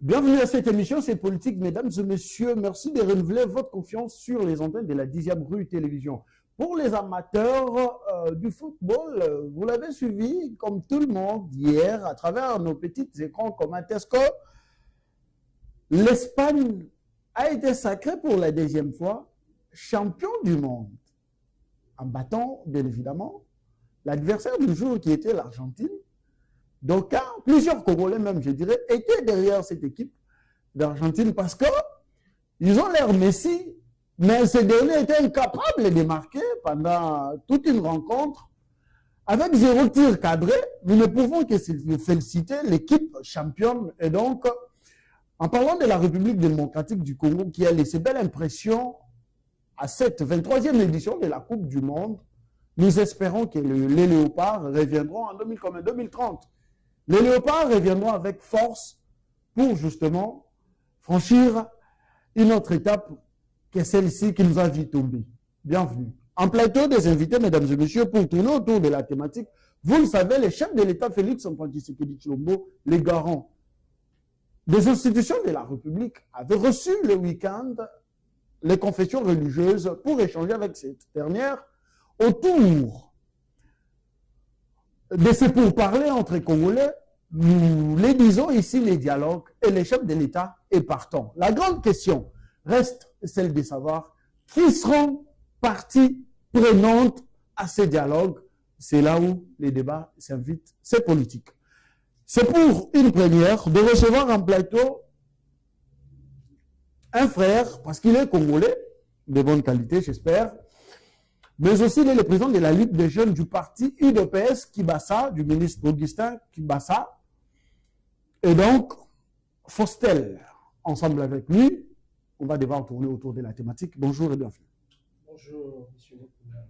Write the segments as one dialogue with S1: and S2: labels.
S1: Bienvenue à cette émission, c'est politique, mesdames et messieurs. Merci de renouveler votre confiance sur les antennes de la 10e rue télévision. Pour les amateurs du football, vous l'avez suivi comme tout le monde hier à travers nos petits écrans communs. Est-ce que l'Espagne a été sacrée pour la 2e fois champion du monde en battant, bien évidemment, l'adversaire du jour qui était l'Argentine? Donc, plusieurs Congolais même, je dirais, étaient derrière cette équipe d'Argentine parce qu'ils ont l'air Messi, mais ces derniers étaient incapables de marquer pendant toute une rencontre. Avec 0 tir cadré, nous ne pouvons que féliciter l'équipe championne. Et donc, en parlant de la République démocratique du Congo qui a laissé belle impression à cette 23e édition de la Coupe du Monde, nous espérons que les Léopards reviendront en 2030. Les Léopards reviendront avec force pour justement franchir une autre étape que celle-ci qui nous a vite tombé. Bienvenue. En plateau des invités, mesdames et messieurs, pour tourner autour de la thématique, vous le savez, le chef de l'État Félix Antoine Tshisekedi Tshilombo, les garants des institutions de la République, avaient reçu le week-end les confessions religieuses pour échanger avec cette dernière autour de ces pourparlers entre Congolais. Nous les disons ici, les dialogues, et les chefs de l'État est partant. La grande question reste celle de savoir qui seront parties prenantes à ces dialogues. C'est là où les débats s'invitent, c'est politique. C'est pour une première de recevoir en plateau un frère, parce qu'il est congolais, de bonne qualité, j'espère, mais aussi il est le président de la Ligue des jeunes du parti UDPS Kibasa, du ministre Augustin Kibasa. Et donc, Faustel, ensemble avec lui, on va devoir tourner autour de la thématique. Bonjour et bienvenue.
S2: Bonjour, monsieur Nicolas.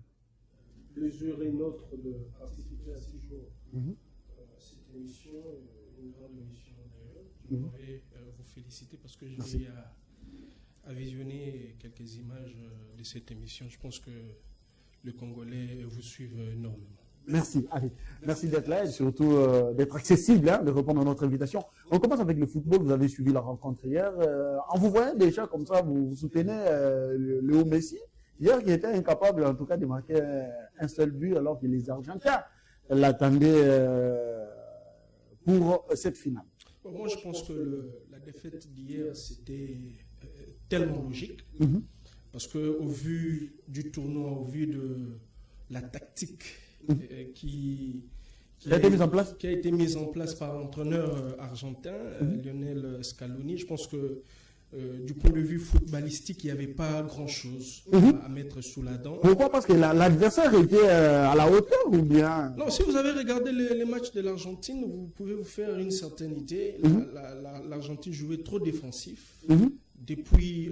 S2: Le plaisir est nôtre de participer à ce jour à cette émission, une grande émission d'ailleurs. Je voudrais vous féliciter parce que j'ai à visionner quelques images de cette émission. Je pense que les Congolais vous suivent énormément.
S1: Merci. Allez. Merci d'être là et surtout d'être accessible, de répondre à notre invitation. On commence avec le football. Vous avez suivi la rencontre hier. En vous voyant déjà comme ça, vous soutenez Léo Messi, hier qui était incapable en tout cas de marquer un seul but alors que les Argentins l'attendaient pour cette finale.
S2: Bon, moi, je pense que la défaite d'hier, c'était tellement logique. Parce qu'au vu du tournoi, au vu de la tactique qui a été mise en place par l'entraîneur argentin, Lionel Scaloni, je pense que du point de vue footballistique, il n'y avait pas grand-chose à mettre sous la dent.
S1: Pourquoi? Parce que l'adversaire était à la hauteur ou bien?
S2: Non, si vous avez regardé les matchs de l'Argentine, vous pouvez vous faire une certaine idée. L'Argentine jouait trop défensif. Depuis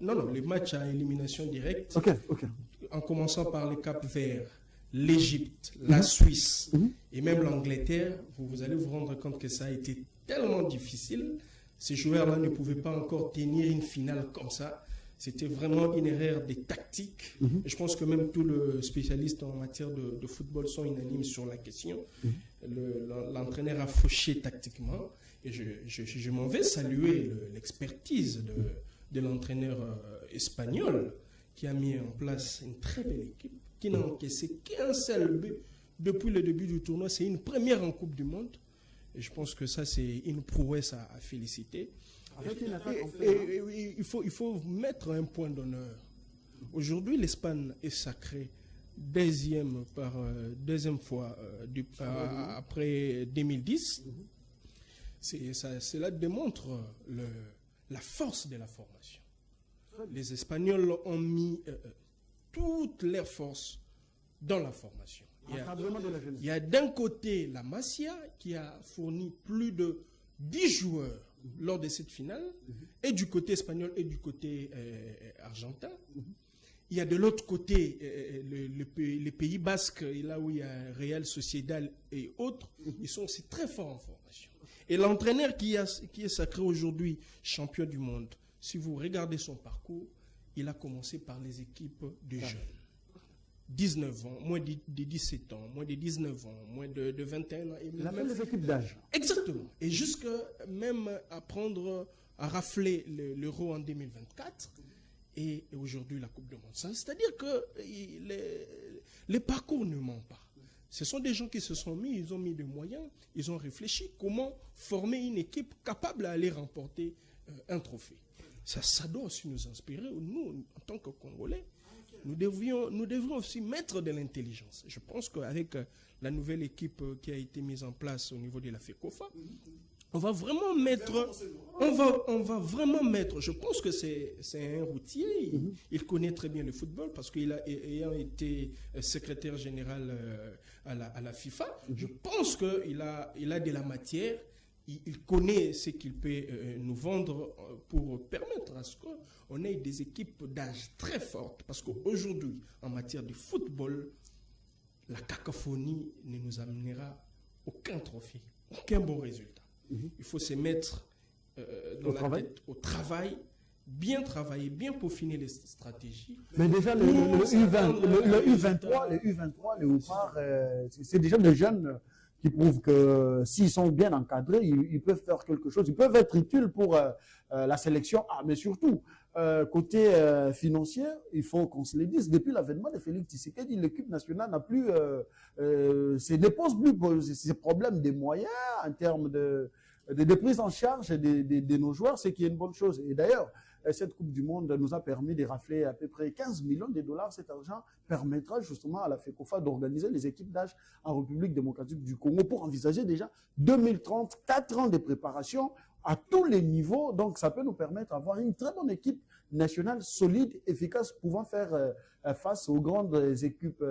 S2: les matchs à élimination directe, en commençant par le Cap-Vert, l'Égypte, la Suisse et même l'Angleterre, vous allez vous rendre compte que ça a été tellement difficile. Ces joueurs-là ne pouvaient pas encore tenir une finale comme ça. C'était vraiment une erreur des tactiques. Et je pense que même tous les spécialistes en matière de football sont unanimes sur la question. L'entraîneur a fauché tactiquement. Et je m'en vais saluer l'expertise de l'entraîneur espagnol qui a mis en place une très belle équipe, qui n'a encaissé qu'un seul but depuis le début du tournoi. C'est une première en Coupe du Monde. Et je pense que ça, c'est une prouesse à féliciter. Et il faut mettre un point d'honneur. Aujourd'hui, l'Espagne est sacrée deuxième fois après 2010. Cela démontre la force de la formation. Les Espagnols ont mis toutes leurs forces dans la formation. Il y a d'un côté la Masia qui a fourni plus de 10 joueurs lors de cette finale, et du côté espagnol et du côté argentin. Il y a de l'autre côté les pays basques, là où il y a Real Sociedad et autres, ils sont aussi très forts en formation. Et l'entraîneur qui est sacré aujourd'hui champion du monde, si vous regardez son parcours, il a commencé par les équipes de jeunes. 19 ans, moins de 17 ans, moins de 19 ans, moins de 21 ans.
S1: Il a fait les équipes d'âge.
S2: Exactement. Et jusque même à rafler l'Euro en 2024 et aujourd'hui la Coupe du Monde. C'est-à-dire que les parcours ne mentent pas. Ce sont des gens qui se sont mis, ils ont mis des moyens, ils ont réfléchi comment former une équipe capable d'aller remporter un trophée. Ça doit aussi nous inspirer, nous, en tant que Congolais. Nous devrions aussi mettre de l'intelligence. Je pense qu'avec la nouvelle équipe qui a été mise en place au niveau de la FECOFA, on va vraiment mettre, je pense que c'est un routier, il connaît très bien le football parce ayant été secrétaire général à la FIFA, je pense qu'il a de la matière. Il connaît ce qu'il peut nous vendre pour permettre à ce qu'on ait des équipes d'âge très fortes. Parce qu'aujourd'hui, en matière de football, la cacophonie ne nous amènera aucun trophée, aucun bon résultat. Il faut se mettre dans la tête au travail, bien travailler, bien peaufiner les stratégies.
S1: Mais déjà, le U23, les Oupars, c'est déjà des jeunes qui prouvent que s'ils sont bien encadrés, ils peuvent faire quelque chose. Ils peuvent être utiles pour la sélection. Mais surtout, côté financier, il faut qu'on se le dise. Depuis l'avènement de Félix Tshisekedi, l'équipe nationale n'a plus, ne pose plus ces problèmes des moyens en termes de prise en charge de nos joueurs, ce qui est une bonne chose. Et d'ailleurs, cette Coupe du Monde nous a permis de rafler à peu près 15 millions de dollars. Cet argent permettra justement à la FECOFA d'organiser les équipes d'âge en République démocratique du Congo pour envisager déjà 2030, 4 ans de préparation à tous les niveaux. Donc, ça peut nous permettre d'avoir une très bonne équipe nationale solide, efficace, pouvant faire face aux grandes équipes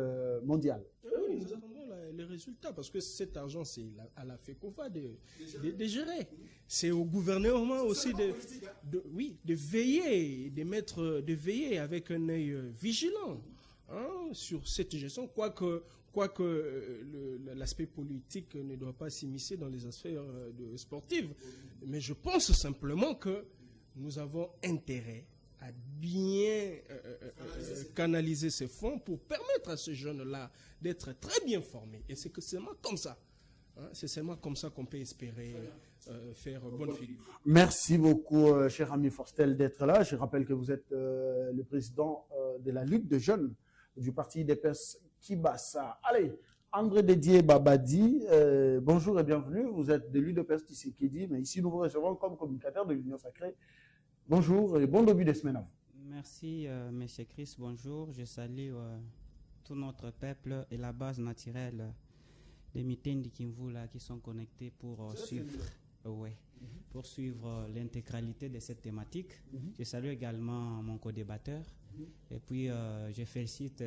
S1: mondiales.
S2: Oui, nous attendons les résultats parce que cet argent, c'est à la FECOFA de gérer. C'est au gouvernement aussi de veiller, de veiller avec un œil vigilant sur cette gestion, quoique l'aspect politique ne doit pas s'immiscer dans les affaires sportives. Mais je pense simplement que nous avons intérêt à bien canaliser ces fonds pour permettre à ces jeunes-là d'être très bien formés. Et c'est seulement comme ça. C'est seulement comme ça qu'on peut espérer faire bonne figure.
S1: Merci beaucoup, cher ami Forstel, d'être là. Je rappelle que vous êtes le président de la Ligue de jeunes du parti UDPS Kibasa. Allez, André Dédié Babadi, bonjour et bienvenue. Vous êtes de l'UDPS Tshisekedi, mais ici nous vous recevons comme communicateur de l'Union Sacrée. Bonjour et bon début de semaine à vous.
S3: Merci, M. Chris. Bonjour. Je salue tout notre peuple et la base naturelle des Mitènes du Kimvu là, qui sont connectés pour suivre l'intégralité de cette thématique. Je salue également mon co-débatteur. Et puis, je félicite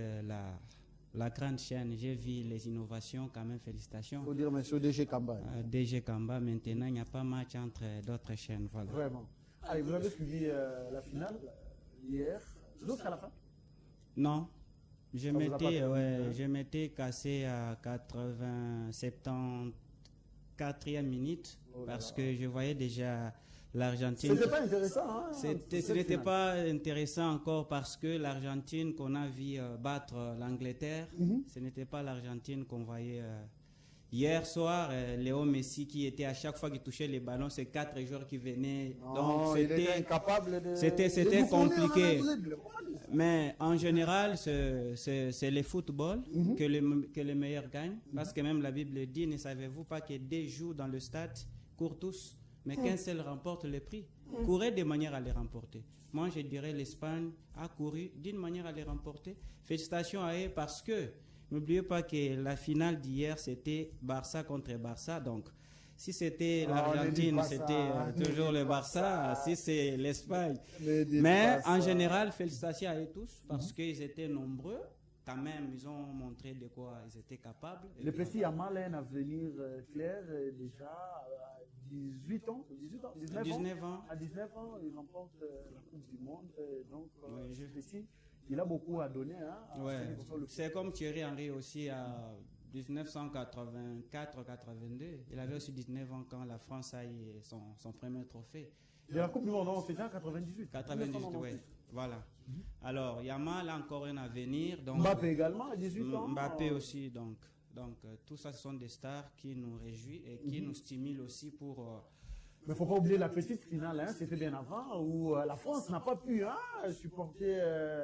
S3: la grande chaîne. J'ai vu les innovations, quand même, félicitations.
S1: Il faut dire, monsieur DG Kamba.
S3: DG Kamba, maintenant, il n'y a pas match entre d'autres chaînes. Voilà.
S1: Vraiment. Allez, vous avez suivi la finale hier, jusqu'à la fin?
S3: Non. Je m'étais cassé à 84e minute parce que je voyais déjà l'Argentine.
S1: C'était pas intéressant, hein?
S3: Ce n'était pas intéressant encore parce que l'Argentine qu'on a vu battre l'Angleterre, ce n'était pas l'Argentine qu'on voyait hier soir. Léo Messi qui était à chaque fois qu'il touchait les ballons, c'est 4 joueurs qui venaient.
S1: Donc
S3: c'était compliqué. Mais en général, c'est le football que les meilleurs gagnent. Parce que même la Bible dit, ne savez-vous pas que 2 jouent dans le stade, courent tous, mais qu'un seul remporte le prix. Courez de manière à les remporter. Moi, je dirais l'Espagne a couru d'une manière à les remporter. Félicitations à eux parce que n'oubliez pas que la finale d'hier, c'était Barça contre Barça. Donc, si c'était l'Argentine, c'était toujours le Barça. Si c'est l'Espagne. Mais en général, félicitations à eux tous parce qu'ils étaient nombreux. Quand même, ils ont montré de quoi ils étaient capables.
S1: Le petit Yamal a un avenir clair déjà à 19 ans. À 19 ans, il remporte la Coupe du Monde. Donc, je petit, il a beaucoup à donner.
S3: C'est comme Thierry Henry aussi à 1984-82. Il avait aussi 19 ans quand la France a eu son premier trophée.
S1: Et la Coupe du Monde, c'était en 98.
S3: 98, oui. Voilà. Alors, Yamal a encore un avenir. Donc,
S1: Mbappé également, à 18 ans.
S3: Mbappé aussi, donc tout ça, ce sont des stars qui nous réjouissent et qui nous stimulent aussi pour...
S1: Mais il ne faut pas oublier la petite finale, hein, c'était bien avant, où la France n'a pas pu supporter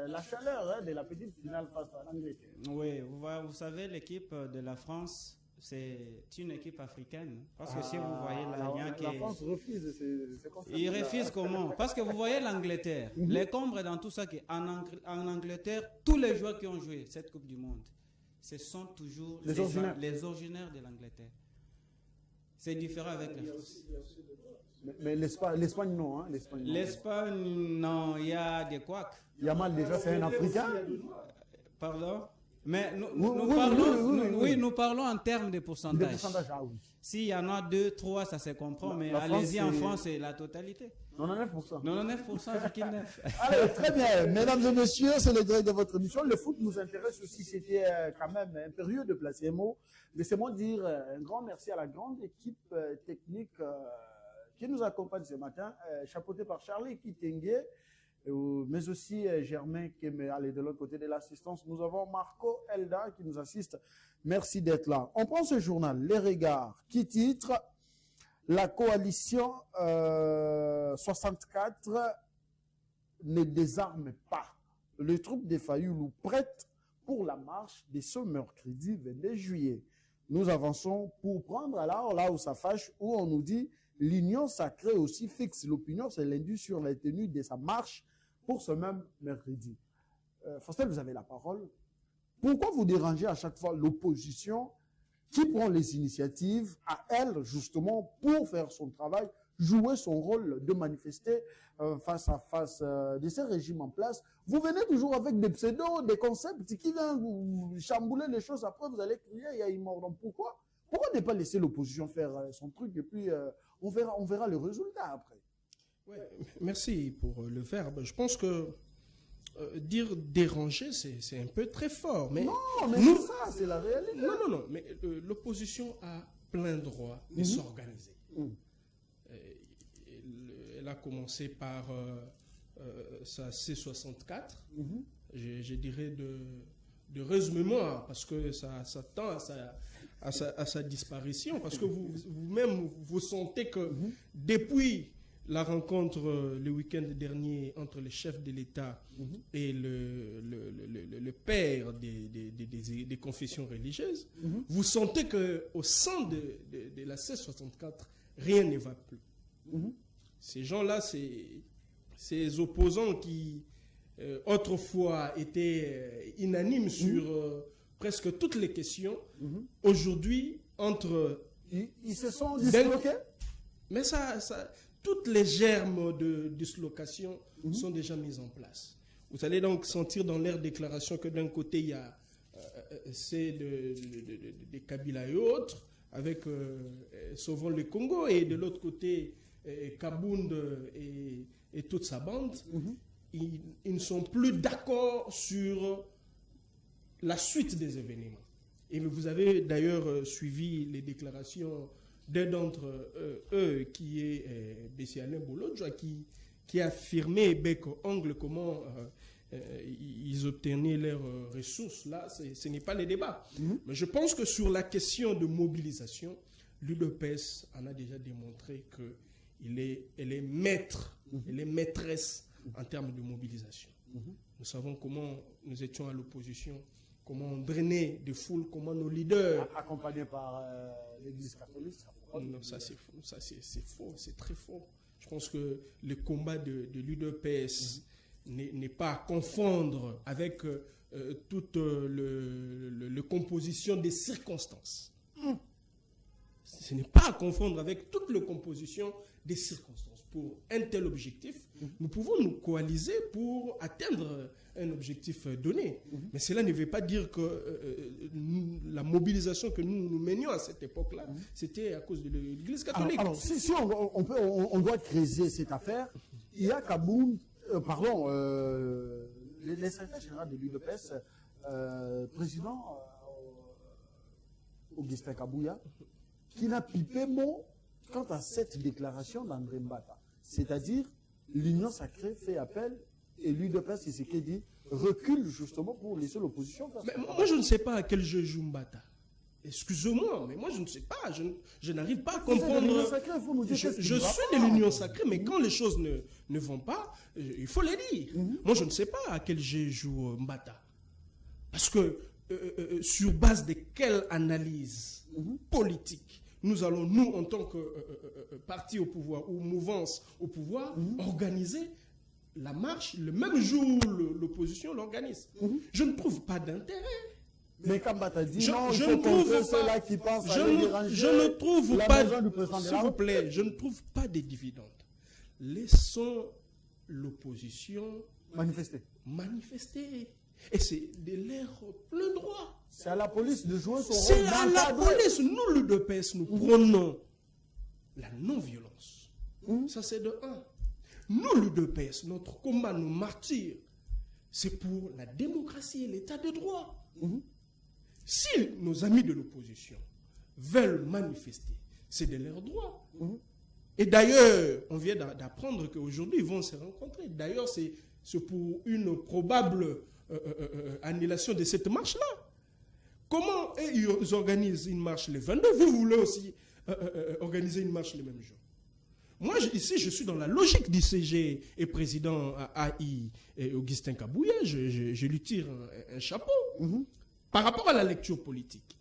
S1: la chaleur de la petite finale face à l'Angleterre.
S3: Oui, vous savez, l'équipe de la France, c'est une équipe africaine. Parce que si vous voyez
S1: la France refuse, c'est comme ça.
S3: Il refuse comment? Parce que vous voyez l'Angleterre, les combres dans tout ça, en Angleterre, tous les joueurs qui ont joué cette Coupe du Monde, ce sont toujours les originaires de l'Angleterre. C'est différent avec la France.
S1: Mais l'Espagne, non. Hein,
S3: L'Espagne, non, il y a des couacs.
S1: Yamal, déjà, c'est un Africain.
S3: Pardon? Mais nous parlons en termes de pourcentage. S'il y en a 2, 3, ça se comprend, mais allez-y en France, c'est la totalité.
S1: 99%.
S3: 99%, qui neuf.
S1: Allez, très bien. Mesdames et messieurs, c'est le direct de votre émission. Le foot nous intéresse aussi. C'était quand même impérieux de placer un mot. Laissez-moi dire un grand merci à la grande équipe technique qui nous accompagne ce matin, chapeautée par Charlie Kitenge, mais aussi Germain qui est allé de l'autre côté de l'assistance. Nous avons Marco Elda qui nous assiste. Merci d'être là. On prend ce journal, Les Regards, qui titre « La coalition 64 ne désarme pas. Les troupes de Fayoulou prêtes pour la marche de ce mercredi 22 juillet. » Nous avançons pour prendre alors là où ça fâche, où on nous dit l'Union sacrée aussi fixe l'opinion, c'est lundi sur la tenue de sa marche pour ce même mercredi. Faustin, vous avez la parole. Pourquoi vous dérangez à chaque fois l'opposition qui prend les initiatives à elle, justement, pour faire son travail, jouer son rôle de manifester face à face de ces régimes en place? Vous venez toujours avec des pseudos, des concepts qui viennent vous chambouler les choses. Après, vous allez crier, il y a une mort. Donc pourquoi ne pas laisser l'opposition faire son truc et puis on verra le résultat après?
S2: Ouais, merci pour le verbe. Je pense que dire déranger, c'est un peu très fort. Mais
S1: non, mais c'est ça, c'est la réalité.
S2: Non, mais l'opposition a plein droit de s'organiser. Elle a commencé par sa C64, je dirais de résumement, parce que ça tend à sa disparition, parce que vous-même, vous sentez que depuis la rencontre le week-end dernier entre le chef de l'État et le père des confessions religieuses, vous sentez qu'au sein de la C64, rien ne va plus. Ces gens-là, ces opposants qui autrefois étaient unanimes sur presque toutes les questions, aujourd'hui,
S1: ils se sont disloqués.
S2: Mais toutes les germes de dislocation sont déjà mises en place. Vous allez donc sentir dans leur déclaration que d'un côté, il y a des Kabila et autres, avec Sauvons le Congo, et de l'autre côté, Kabound et toute sa bande. Ils ne sont plus d'accord sur la suite des événements. Et vous avez d'ailleurs suivi les déclarations d'un d'entre eux, qui est Bessianin Bolodja, qui a affirmé bec-ongle comment ils obtenaient leurs ressources. Là, ce n'est pas les débats. Mais je pense que sur la question de mobilisation, l'UDPS en a déjà démontré qu'elle est maître, elle est maîtresse en termes de mobilisation. Nous savons comment nous étions à l'opposition, comment on drainait des foules, comment nos leaders...
S1: Accompagnés par l'Église catholique.
S2: Non, ça c'est faux, c'est très faux. Je pense que le combat de l'UDPS n'est pas à confondre avec toute la composition des circonstances. Ce n'est pas à confondre avec toute la composition des circonstances. Pour un tel objectif, nous pouvons nous coaliser pour atteindre un objectif donné. Mais cela ne veut pas dire que la mobilisation que nous menions à cette époque-là, c'était à cause de l'Église catholique.
S1: Alors si on doit creuser cette affaire, il y a Kabound, les secrétaires généraux de l'UDPS, président Augustin Kabouya, qui n'a pipé mot quant à cette déclaration d'André Mbata. C'est-à-dire, l'Union sacrée fait appel et l'UDPS, c'est ce qu'il dit, recule justement pour laisser l'opposition faire.
S2: Mais moi, je ne sais pas à quel jeu joue Mbata. Excusez-moi, mais moi, je ne sais pas. Je n'arrive pas à comprendre. Je suis de l'union sacrée, mais quand les choses ne vont pas, il faut les dire. Moi, je ne sais pas à quel jeu joue Mbata. Parce que, sur base de quelle analyse politique nous allons, nous, en tant que parti au pouvoir ou mouvance au pouvoir, organiser la marche le même jour où l'opposition l'organise. Je ne trouve pas d'intérêt.
S1: Mais comme Mbata dit,
S2: je
S1: ne trouve pas,
S2: s'il vous plaît, je ne trouve pas des dividendes. Laissons l'opposition manifester. Et c'est de l'air plein droit.
S1: C'est à la police de jouer son rôle.
S2: C'est à la police. Nous, l'UDPS, nous prenons la non-violence. Ça, c'est de un. Nous, l'UDPS, notre combat, nos martyrs, c'est pour la démocratie et l'état de droit. Si nos amis de l'opposition veulent manifester, c'est de leur droit. Et d'ailleurs, on vient d'apprendre qu'aujourd'hui, ils vont se rencontrer. D'ailleurs, c'est pour une probable annulation de cette marche-là. Comment ils organisent une marche le 22? Vous voulez aussi organiser une marche le même jour? Moi, ici, je suis dans la logique du CG et président AI et Augustin Kabouya. Je lui tire un chapeau. Par rapport à la lecture politique,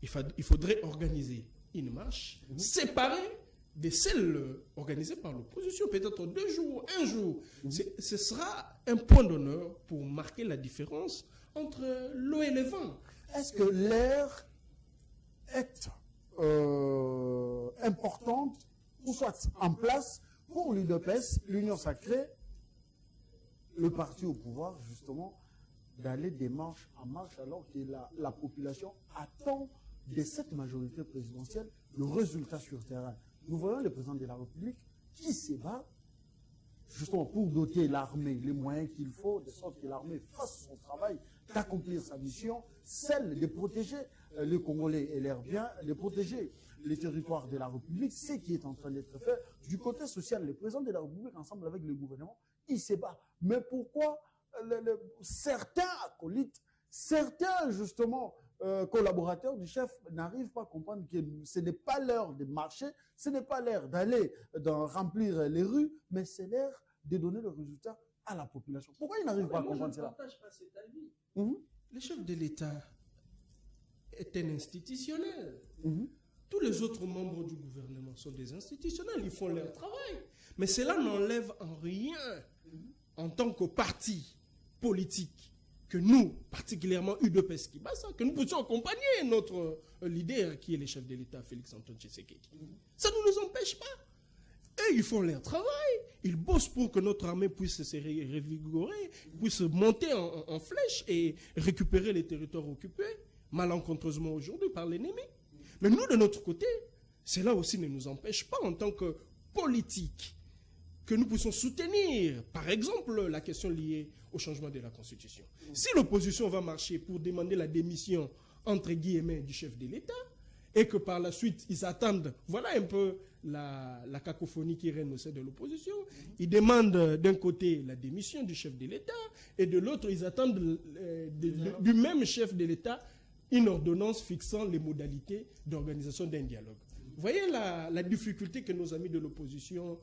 S2: il faudrait organiser une marche séparée de celles organisées par l'opposition, peut-être 2 jours, 1 jour. Ce sera un point d'honneur pour marquer la différence entre l'eau et le vent.
S1: Est-ce que l'air est importante ou soit en place pour l'UDPS, l'Union sacrée, le parti au pouvoir, justement, d'aller des marches en marche alors que la population attend de cette majorité présidentielle le résultat sur terrain? Nous voyons le président de la République qui se bat justement pour doter l'armée les moyens qu'il faut, de sorte que l'armée fasse son travail, d'accomplir sa mission, celle de protéger les Congolais et leurs biens, de protéger les territoires de la République, ce qui est en train d'être fait. Du côté social, le président de la République, ensemble avec le gouvernement, il se bat. Mais pourquoi certains acolytes, certains justement collaborateurs du chef n'arrivent pas à comprendre que ce n'est pas l'heure de marcher, ce n'est pas l'heure d'aller remplir les rues, mais c'est l'heure de donner le résultat à la population. Pourquoi ils n'arrivent pas à comprendre cela?
S2: Le chef de l'État est un institutionnel. Tous les autres membres du gouvernement sont des institutionnels, ils font leur travail. Mais cela n'enlève en rien, en tant que parti politique, que nous, particulièrement UDPS Kibasa, que nous puissions accompagner notre leader qui est le chef de l'État, Félix-Antoine Tshisekedi. Ça ne nous empêche pas. Et ils font leur travail. Ils bossent pour que notre armée puisse se revigorer, puisse monter en flèche et récupérer les territoires occupés, malencontreusement aujourd'hui par l'ennemi. Mais nous, de notre côté, cela aussi ne nous empêche pas en tant que politique que nous puissions soutenir, par exemple, la question liée au changement de la Constitution. Si l'opposition va marcher pour demander la démission, entre guillemets, du chef de l'État, et que par la suite, ils attendent, voilà un peu la cacophonie qui règne au sein de l'opposition, ils demandent d'un côté la démission du chef de l'État, et de l'autre, ils attendent du même chef de l'État une ordonnance fixant les modalités d'organisation d'un dialogue. Vous voyez la difficulté que nos amis de l'opposition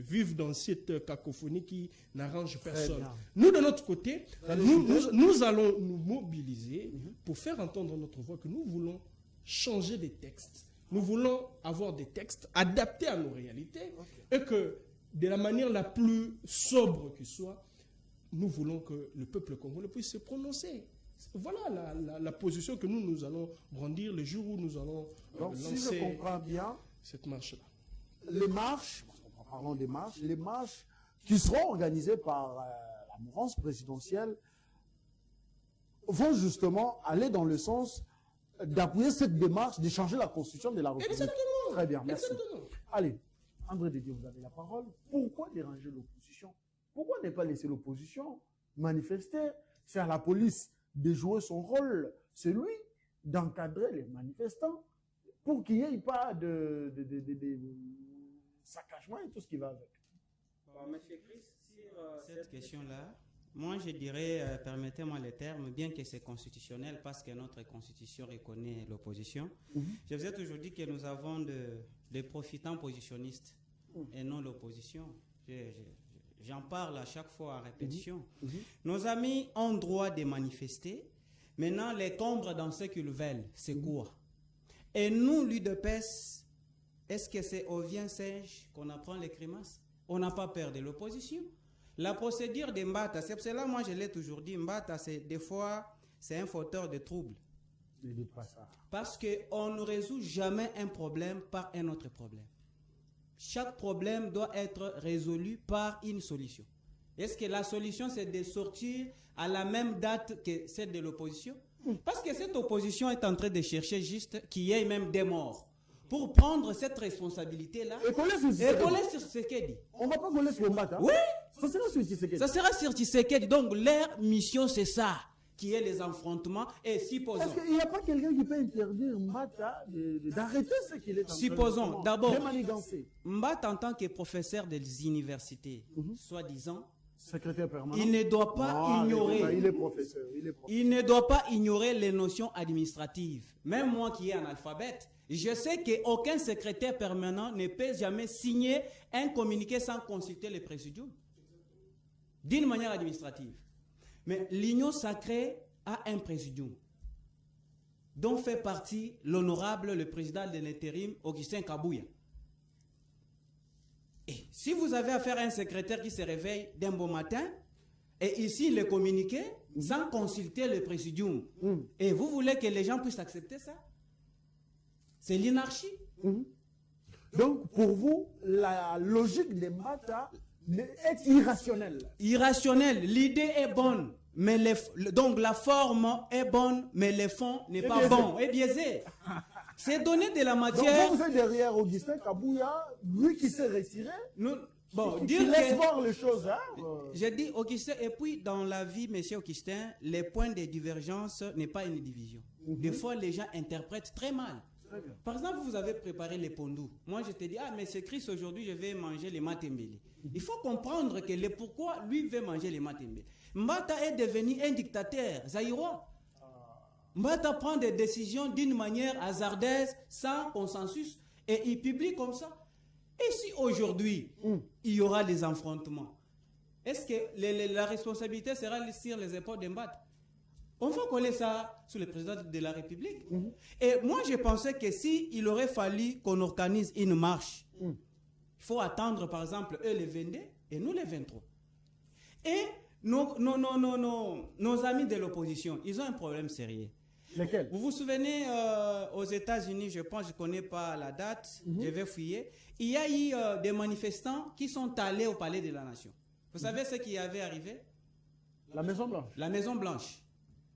S2: vivent dans cette cacophonie qui n'arrange personne. Nous, de notre côté, nous allons nous mobiliser pour faire entendre notre voix que nous voulons changer des textes. Nous voulons avoir des textes adaptés à nos réalités et que, de la manière la plus sobre qui soit, nous voulons que le peuple congolais puisse se prononcer. Voilà la position que nous allons brandir le jour où nous allons lancer
S1: si je comprends bien,
S2: cette marche-là.
S1: Les marches, parlons des marches, les marches qui seront organisées par la mouvance présidentielle vont justement aller dans le sens d'appuyer cette démarche de changer la constitution de la République.
S2: Exactement.
S1: Très bien, merci.
S2: Exactement.
S1: Allez, André Dédier, vous avez la parole. Pourquoi déranger l'opposition? Pourquoi ne pas laisser l'opposition manifester? C'est à la police de jouer son rôle, celui d'encadrer les manifestants pour qu'il n'y ait pas de saccagement et tout ce qui va avec.
S3: Monsieur Chris, si Cette question-là, moi je dirais, permettez-moi le terme, bien que c'est constitutionnel parce que notre constitution reconnaît l'opposition, je vous ai toujours dit que nous avons des profitants positionnistes et non l'opposition. J'en parle à chaque fois en répétition. Nos amis ont droit de manifester. Maintenant, les tombres dans ce qu'ils veulent, c'est quoi? Et nous, l'UDPS, est-ce que c'est au vient singe qu'on apprend les grimaces? On n'a pas peur de l'opposition. La procédure de Mbata, c'est pour cela, moi je l'ai toujours dit, Mbata, des fois, c'est un fauteur de troubles. Parce qu'on ne résout jamais un problème par un autre problème. Chaque problème doit être résolu par une solution. Est-ce que la solution, c'est de sortir à la même date que celle de l'opposition? Parce que cette opposition est en train de chercher juste qu'il y ait même des morts. Pour prendre cette responsabilité-là et coller sur Tshisekedi.
S1: On ne va pas coller sur Mbata.
S3: Oui.
S1: Ça sera sur Tshisekedi.
S3: Ça sera sur Tshisekedi. Donc, leur mission, c'est ça, qui est les affrontements. Et supposons...
S1: Est-ce qu'il n'y a pas quelqu'un qui peut interdire Mbata d'arrêter ce qu'il est en train de faire?
S3: Supposons, d'abord,
S1: Mbata
S3: en tant que professeur des universités, soi-disant,
S1: secrétaire permanent,
S3: il ne doit pas ignorer...
S1: Il est professeur.
S3: Il ne doit pas ignorer les notions administratives. Même moi qui est analphabète, je sais qu'aucun secrétaire permanent ne peut jamais signer un communiqué sans consulter le présidium. D'une manière administrative. Mais l'Union sacrée a un présidium dont fait partie l'honorable, le président de l'intérim, Augustin Kabouya. Et si vous avez affaire à un secrétaire qui se réveille d'un bon matin, et ici le communiqué, sans consulter le présidium, et vous voulez que les gens puissent accepter ça? C'est l'inarchie.
S1: Donc, pour vous, la logique des Mbata est irrationnelle.
S3: Irrationnelle. L'idée est bonne, mais donc la forme est bonne, mais le fond n'est pas bon. Est biaisé. C'est donner de la matière.
S1: Donc, vous êtes derrière Augustin Kabouya, lui qui s'est retiré.
S3: Bon,
S1: qui laisse voir les choses.
S3: J'ai dit Augustin, et puis dans la vie, monsieur Augustin, les points de divergence n'est pas une division. Des fois, les gens interprètent très mal. Par exemple, vous avez préparé les pondous. Moi, je te dis, mais c'est Christ aujourd'hui, je vais manger les matembele. Il faut comprendre que pourquoi lui veut manger les matembele. Mbata est devenu un dictateur zaïrois. Mbata prend des décisions d'une manière hasardeuse, sans consensus, et il publie comme ça. Et si aujourd'hui, il y aura des affrontements, est-ce que la responsabilité sera sur les épaules de Mbata? On va coller ça sur le président de la République. Et moi, je pensais que il aurait fallu qu'on organise une marche, il faut attendre, par exemple, eux les 22 et nous les 23. Et nos amis de l'opposition, ils ont un problème sérieux.
S1: Lesquels?
S3: Vous vous souvenez, aux États-Unis, je pense, je ne connais pas la date, je vais fouiller, il y a eu des manifestants qui sont allés au Palais de la Nation. Vous savez ce qui avait arrivé?
S1: La Maison Blanche.
S3: La Maison Blanche.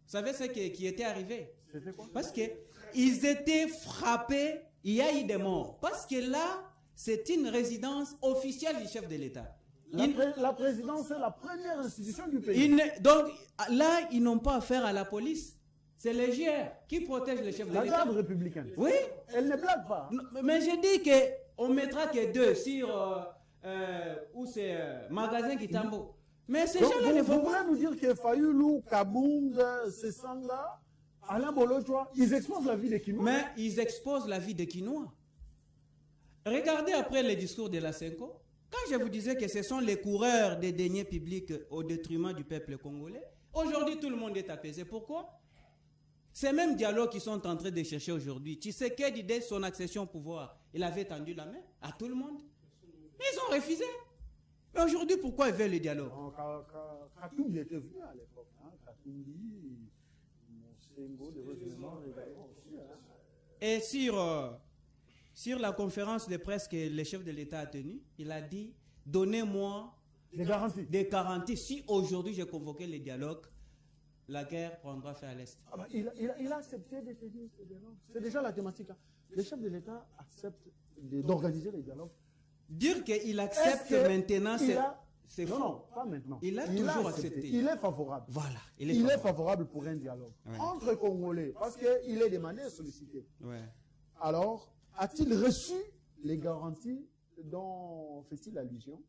S3: Vous savez ce qui était arrivé?
S1: C'était quoi?
S3: Parce qu'ils étaient frappés, il y a eu des morts. Parce que là, c'est une résidence officielle du chef de l'État.
S1: La présidence est la première institution du pays.
S3: Donc là, ils n'ont pas affaire à la police. C'est les GR qui protègent le chef de l'État.
S1: La garde républicaine.
S3: Oui.
S1: Elle ne blague pas.
S3: Mais je dis qu'on mettra que 2 sur où c'est magasin Kitambo. Mais ces gens-là ne
S1: vont pas. Vous voulez nous dire que Fayoulou, Kabound, Sessanga, Alain Bolojoa, ils exposent la vie des Kinois?
S3: Mais ils exposent la vie des Kinois. Regardez après les discours de la Senko. Quand je vous disais que ce sont les coureurs des deniers publics au détriment du peuple congolais, aujourd'hui tout le monde est apaisé. Pourquoi? Ces mêmes dialogues qu'ils sont en train de chercher aujourd'hui. Tu sais qu'Ed, dès son accession au pouvoir, il avait tendu la main à tout le monde. Ils ont refusé. Mais aujourd'hui, pourquoi ils veulent le dialogue?
S1: Katumbi était venu à l'époque. Katumbi, Monsengo,
S3: et sur la conférence de presse que le chef de l'État a tenue, il a dit, donnez-moi des garanties. Si aujourd'hui j'ai convoqué le dialogue, la guerre prendra fin à l'Est.
S1: Il a accepté de tenir ce dialogue. C'est déjà la thématique. Le chef de l'État accepte d'organiser les dialogues.
S3: Dire qu'il accepte maintenant, c'est faux.
S1: Non, pas maintenant.
S3: Il a toujours accepté.
S1: Il est favorable.
S3: Voilà.
S1: Il est favorable pour un dialogue entre Congolais, parce qu'il est demandé et sollicité.
S3: Ouais.
S1: Alors, a-t-il reçu les garanties dont fait-il allusion?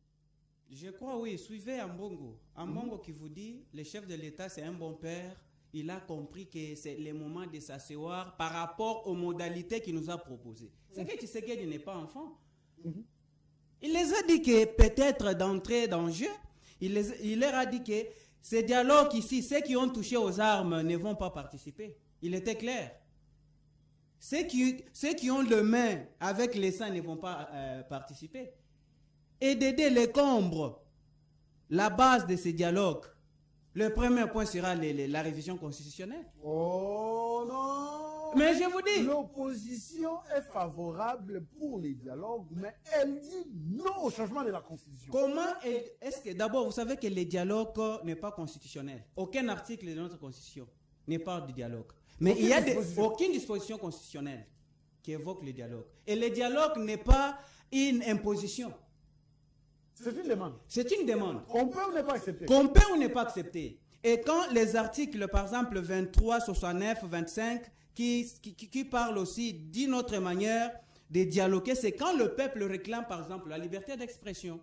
S3: Je crois, oui. Suivez Ambongo. Ambongo qui vous dit, le chef de l'État, c'est un bon père. Il a compris que c'est le moment de s'asseoir par rapport aux modalités qu'il nous a proposées. C'est que Tshisekedi n'est pas enfant. Il les a dit que peut-être d'entrer dans le jeu, il leur a dit que ces dialogues ici, ceux qui ont touché aux armes ne vont pas participer. Il était clair. Ceux qui ont le main avec les sangs ne vont pas participer. Et d'aider les combres, la base de ces dialogues, le premier point sera la révision constitutionnelle.
S1: Oh non!
S3: Mais je vous dis...
S1: L'opposition est favorable pour les dialogues, mais elle dit non au changement de la Constitution.
S3: Comment est-ce que... D'abord, vous savez que le dialogue n'est pas constitutionnel. Aucun article de notre Constitution n'est pas du dialogue. Mais il y a aucune disposition constitutionnelle qui évoque le dialogue. Et le dialogue n'est pas une imposition.
S1: C'est une demande.
S3: C'est une demande.
S1: Qu'on peut ou n'est pas accepté.
S3: Qu'on peut ou n'est pas accepté. Et quand les articles, par exemple, 23, 69, 25, qui parlent aussi d'une autre manière de dialoguer, c'est quand le peuple réclame, par exemple, la liberté d'expression.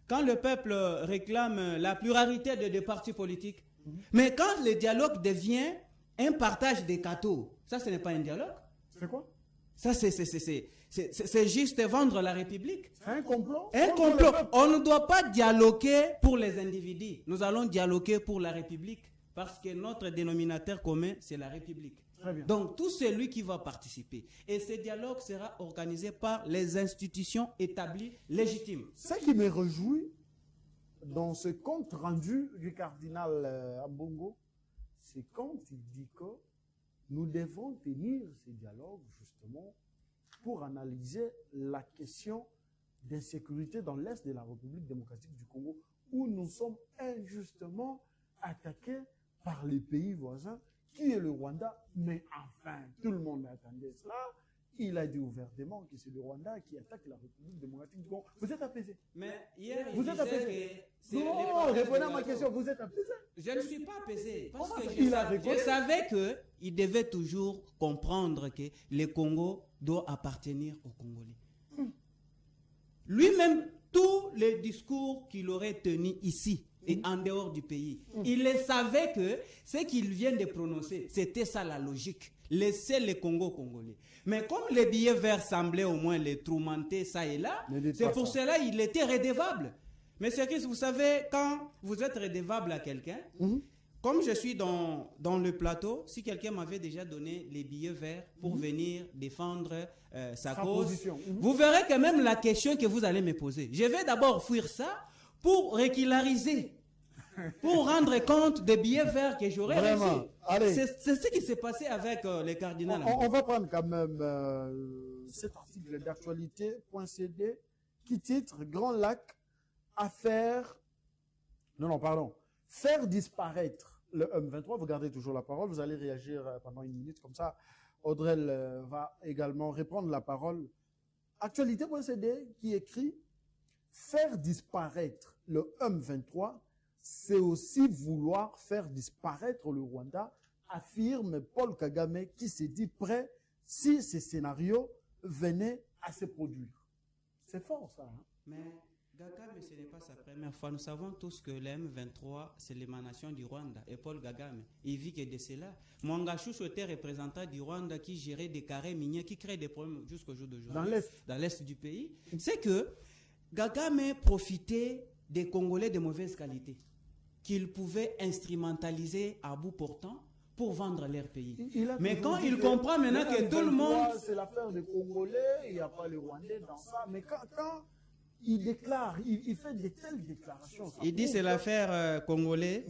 S3: Quand le peuple réclame la pluralité des partis politiques. Mais quand le dialogue devient un partage des cadeaux, ça, ce n'est pas un dialogue.
S1: C'est quoi?
S3: Ça, c'est juste vendre la République.
S1: C'est un complot?
S3: Un complot. On ne doit pas dialoguer pour les individus. Nous allons dialoguer pour la République. Parce que notre dénominateur commun, c'est la République.
S1: Très bien.
S3: Donc, tout celui qui va participer. Et ce dialogue sera organisé par les institutions établies légitimes.
S1: Ce qui me réjouit dans ce compte rendu du cardinal Ambongo, c'est quand il dit que nous devons tenir ces dialogues justement pour analyser la question d'insécurité dans l'Est de la République démocratique du Congo, où nous sommes injustement attaqués par les pays voisins, qui est le Rwanda. Mais enfin, tout le monde attendait cela. Il a dit ouvertement que c'est le Rwanda qui attaque la République démocratique du Congo. Vous êtes apaisé?
S3: Mais hier,
S1: vous êtes apaisé? Non, répondez à ma question, vous êtes apaisé?
S3: Je ne suis pas apaisé. Parce que
S1: je
S3: savais qu'il devait toujours comprendre que le Congo doit appartenir aux Congolais. Lui-même, tous les discours qu'il aurait tenus ici et en dehors du pays, il savait que ce qu'il vient de prononcer, c'était ça la logique. Laisser le Congo congolais. Mais comme les billets verts semblaient au moins les tourmenter ça et là, c'est pour cela qu'il était redevable. Mais c'est que vous savez, quand vous êtes redevable à quelqu'un, comme je suis dans le plateau, si quelqu'un m'avait déjà donné les billets verts pour venir défendre sa cause, vous verrez que même la question que vous allez me poser, je vais d'abord fuir ça pour régulariser, pour rendre compte des billets verts que j'aurais reçus. C'est ce qui s'est passé avec les cardinals.
S1: On va prendre quand même cet article d'actualité.cd qui titre « Grand Lac, affaire... » faire disparaître le M23. Vous gardez toujours la parole, vous allez réagir pendant une minute, comme ça Audrey va également reprendre la parole. Actualité.cd qui écrit « Faire disparaître le M23, c'est aussi vouloir faire disparaître le Rwanda », affirme Paul Kagame, qui s'est dit prêt si ces scénarios venaient à se produire. C'est fort ça. Hein?
S3: Mais Kagame, ce n'est pas sa première fois. Nous savons tous que le M23, c'est l'émanation du Rwanda. Et Paul Kagame, il vit que de cela. Mwanga Chouchou était représentant du Rwanda qui gérait des carrés miniers, qui créent des problèmes jusqu'au jour d'aujourd'hui. Dans l'Est du pays. C'est que Kagame profitait des Congolais de mauvaise qualité, qu'il pouvait instrumentaliser à bout portant pour vendre leur pays. Mais quand il comprend maintenant que tout le monde...
S1: C'est l'affaire des Congolais, il n'y a pas les Rwandais dans ça. Mais quand il déclare, il fait de telles déclarations...
S3: Il dit c'est l'affaire congolais.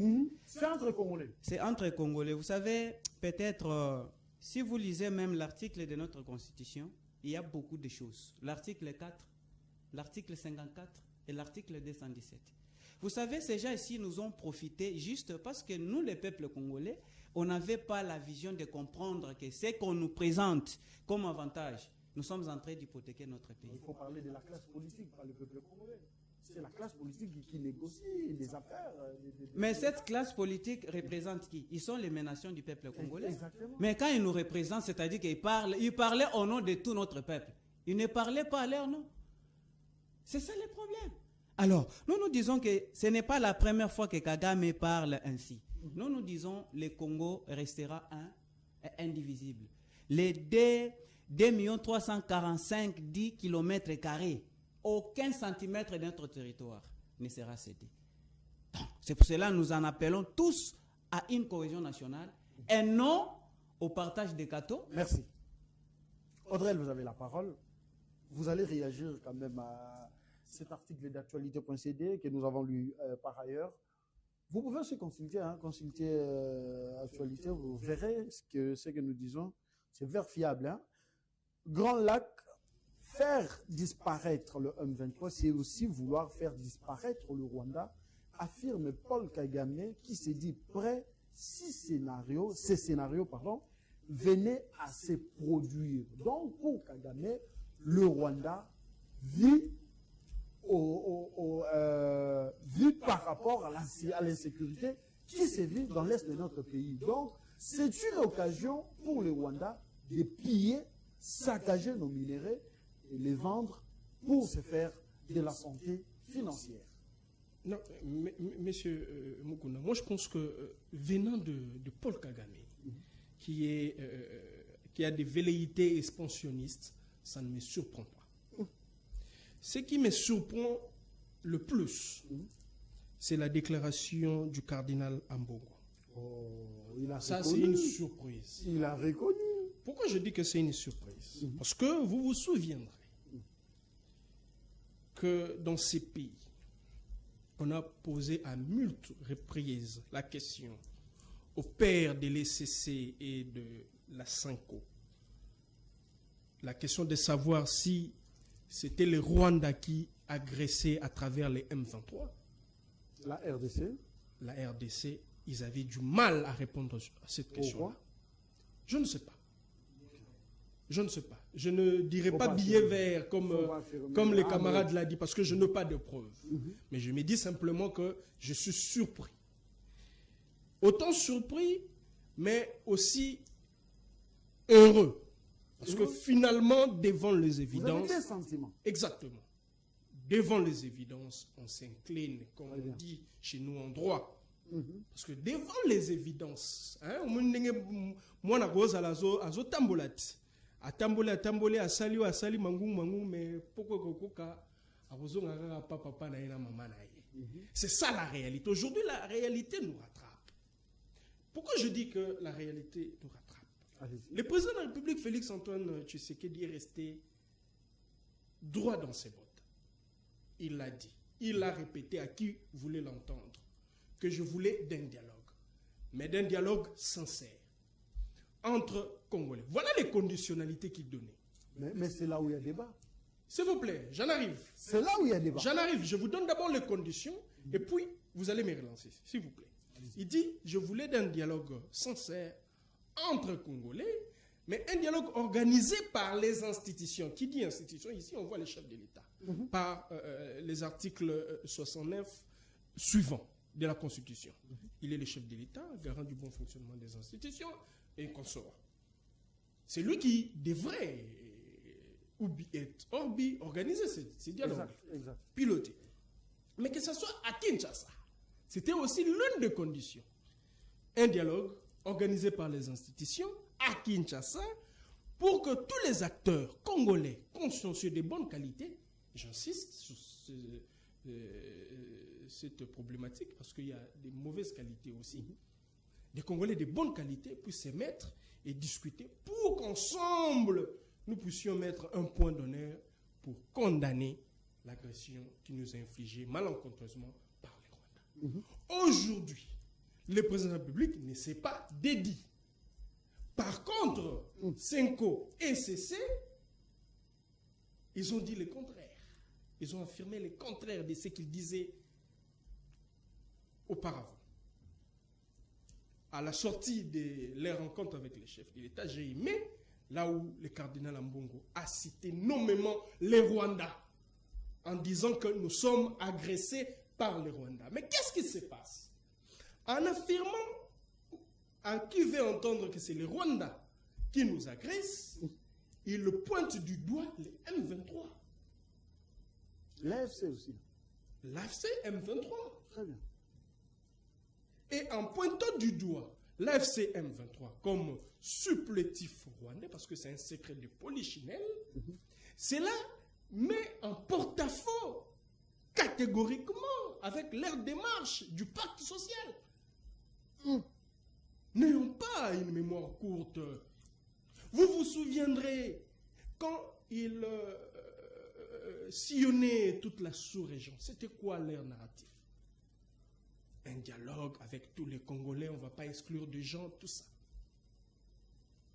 S1: C'est entre Congolais.
S3: C'est entre Congolais. Vous savez, peut-être, si vous lisez même l'article de notre Constitution, il y a beaucoup de choses. L'article 4, l'article 54 et l'article 217. Vous savez, ces gens ici nous ont profité juste parce que nous, les peuples congolais, on n'avait pas la vision de comprendre que ce qu'on nous présente comme avantage, nous sommes en train d'hypothéquer notre pays.
S1: Il faut parler de la classe politique, pas le peuple congolais. C'est la classe politique qui négocie des affaires.
S3: Mais cette classe politique représente qui? Ils sont l'émanation du peuple congolais.
S1: Exactement.
S3: Mais quand ils nous représentent, c'est-à-dire qu'ils parlaient au nom de tout notre peuple. Ils ne parlaient pas à leur nom. C'est ça le problème. Alors, nous disons que ce n'est pas la première fois que Kagame parle ainsi. Nous disons que le Congo restera indivisible. Les 2 345 10 km², aucun centimètre de notre territoire ne sera cédé. C'est pour cela que nous en appelons tous à une cohésion nationale et non au partage des gâteaux.
S1: Merci. Audrey, vous avez la parole. Vous allez réagir quand même à cet article d'actualité.cd que nous avons lu par ailleurs. Vous pouvez aussi consulter, consulter Actualité, vous verrez ce que nous disons. C'est vérifiable. Hein. Grand Lac, faire disparaître le M23, c'est aussi vouloir faire disparaître le Rwanda, affirme Paul Kagame, qui s'est dit prêt si ces scénarios venaient à se produire. Donc pour Kagame, le Rwanda vit par rapport à l'insécurité qui se vit dans l'est de notre pays. Donc c'est une occasion pour le Rwanda de piller, saccager nos minéraux et les vendre pour se faire de la santé financière.
S2: Non, monsieur Mukuna, moi je pense que venant de Paul Kagame, qui a des velléités expansionnistes, ça ne me surprend pas. Ce qui me surprend le plus, c'est la déclaration du cardinal Ambongo. Ça, c'est une surprise.
S1: Il a reconnu.
S2: Pourquoi je dis que c'est une surprise? Parce que vous vous souviendrez que dans ces pays, on a posé à multiples reprises la question au père de l'ECC et de la Sanko, la question de savoir si c'était le Rwanda qui agressait à travers les M23.
S1: La RDC.
S2: La RDC, ils avaient du mal à répondre à cette question-là. Je ne sais pas. Je ne sais pas. Je ne dirai pas billet vert comme les camarades l'ont dit, parce que je n'ai pas de preuves. Mais je me dis simplement que je suis surpris. Autant surpris, mais aussi heureux. Parce que finalement, devant les évidences...
S1: Vous avez des sentiments.
S2: Exactement. Devant les évidences, on s'incline, comme on dit chez nous en droit. Parce que devant les évidences, moi, je tambolate. Atambole, asali, mangou, mais pourquoi papa na maman na. C'est ça la réalité. Aujourd'hui, la réalité nous rattrape. Pourquoi je dis que la réalité nous rattrape? Le président de la République, Félix-Antoine Tshisekedi, est resté droit dans ses bottes. Il l'a dit. Il l'a répété à qui voulait l'entendre. Que je voulais d'un dialogue. Mais d'un dialogue sincère. Entre Congolais. Voilà les conditionnalités qu'il donnait.
S1: Mais c'est là où il y a débat.
S2: S'il vous plaît, j'en arrive.
S1: C'est là où il y a débat.
S2: J'en arrive. Je vous donne d'abord les conditions et puis vous allez me relancer, s'il vous plaît. Il dit, je voulais d'un dialogue sincère entre Congolais, mais un dialogue organisé par les institutions. Qui dit institution? Ici, on voit les chefs de l'État. Par les articles 69 suivants de la Constitution. Il est le chef de l'État, garant du bon fonctionnement des institutions et consort. C'est lui qui devrait organiser ces dialogues, piloter. Mais que ce soit à Kinshasa, c'était aussi l'une des conditions. Un dialogue organisé par les institutions à Kinshasa pour que tous les acteurs congolais consciencieux de bonne qualité, j'insiste sur cette problématique parce qu'il y a des mauvaises qualités aussi, des Congolais de bonne qualité puissent se mettre et discuter pour qu'ensemble nous puissions mettre un point d'honneur pour condamner l'agression qui nous a infligée malencontreusement par les Rwandais. Aujourd'hui, le président de la République ne s'est pas dédié. Par contre, Senko et CC, ils ont dit le contraire. Ils ont affirmé le contraire de ce qu'ils disaient auparavant. À la sortie de leur rencontre avec les chefs de l'État, j'ai aimé là où le cardinal Ambongo a cité nommément les Rwandais en disant que nous sommes agressés par les Rwandais. Mais qu'est-ce qui se passe? En affirmant à qui veut entendre que c'est les Rwandais qui nous agressent, il pointe du doigt les M23.
S1: L'AFC aussi.
S2: l'AFC M23.
S1: Très bien.
S2: Et en pointant du doigt l'AFC M23 comme supplétif rwandais, parce que c'est un secret de polichinelle, cela met en porte-à-faux catégoriquement avec leur démarche du pacte social. N'ayons pas une mémoire courte. Vous vous souviendrez quand ils sillonnaient toute la sous-région, c'était quoi leur narratif? Un dialogue avec tous les Congolais, on ne va pas exclure des gens, tout ça.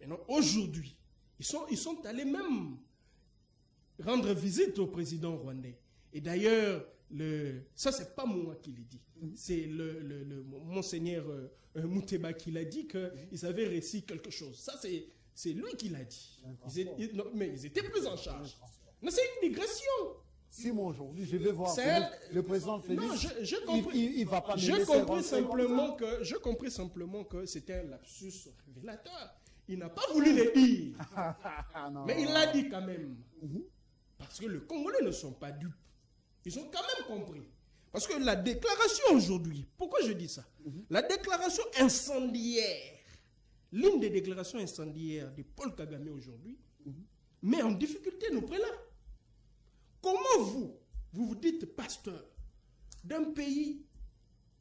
S2: Maintenant, aujourd'hui, ils sont allés même rendre visite au président rwandais. Et d'ailleurs, ça, c'est pas moi qui l'ai dit. C'est le monseigneur Mouteba qui l'a dit qu'ils avaient réussi quelque chose. Ça, c'est lui qui l'a dit. Mais ils étaient plus en charge. Non, c'est une digression.
S1: Si moi aujourd'hui, je vais voir le président Félix,
S2: non,
S1: il va pas me
S2: j'ai
S1: compris
S2: simplement que c'était un lapsus révélateur. Il n'a pas voulu le dire. Mais il l'a dit quand même. Parce que les Congolais ne sont pas dupes. Ils ont quand même compris. Parce que la déclaration aujourd'hui, pourquoi je dis ça? La déclaration incendiaire, l'une des déclarations incendiaires de Paul Kagame aujourd'hui, met en difficulté nos prélats. Comment vous dites pasteur d'un pays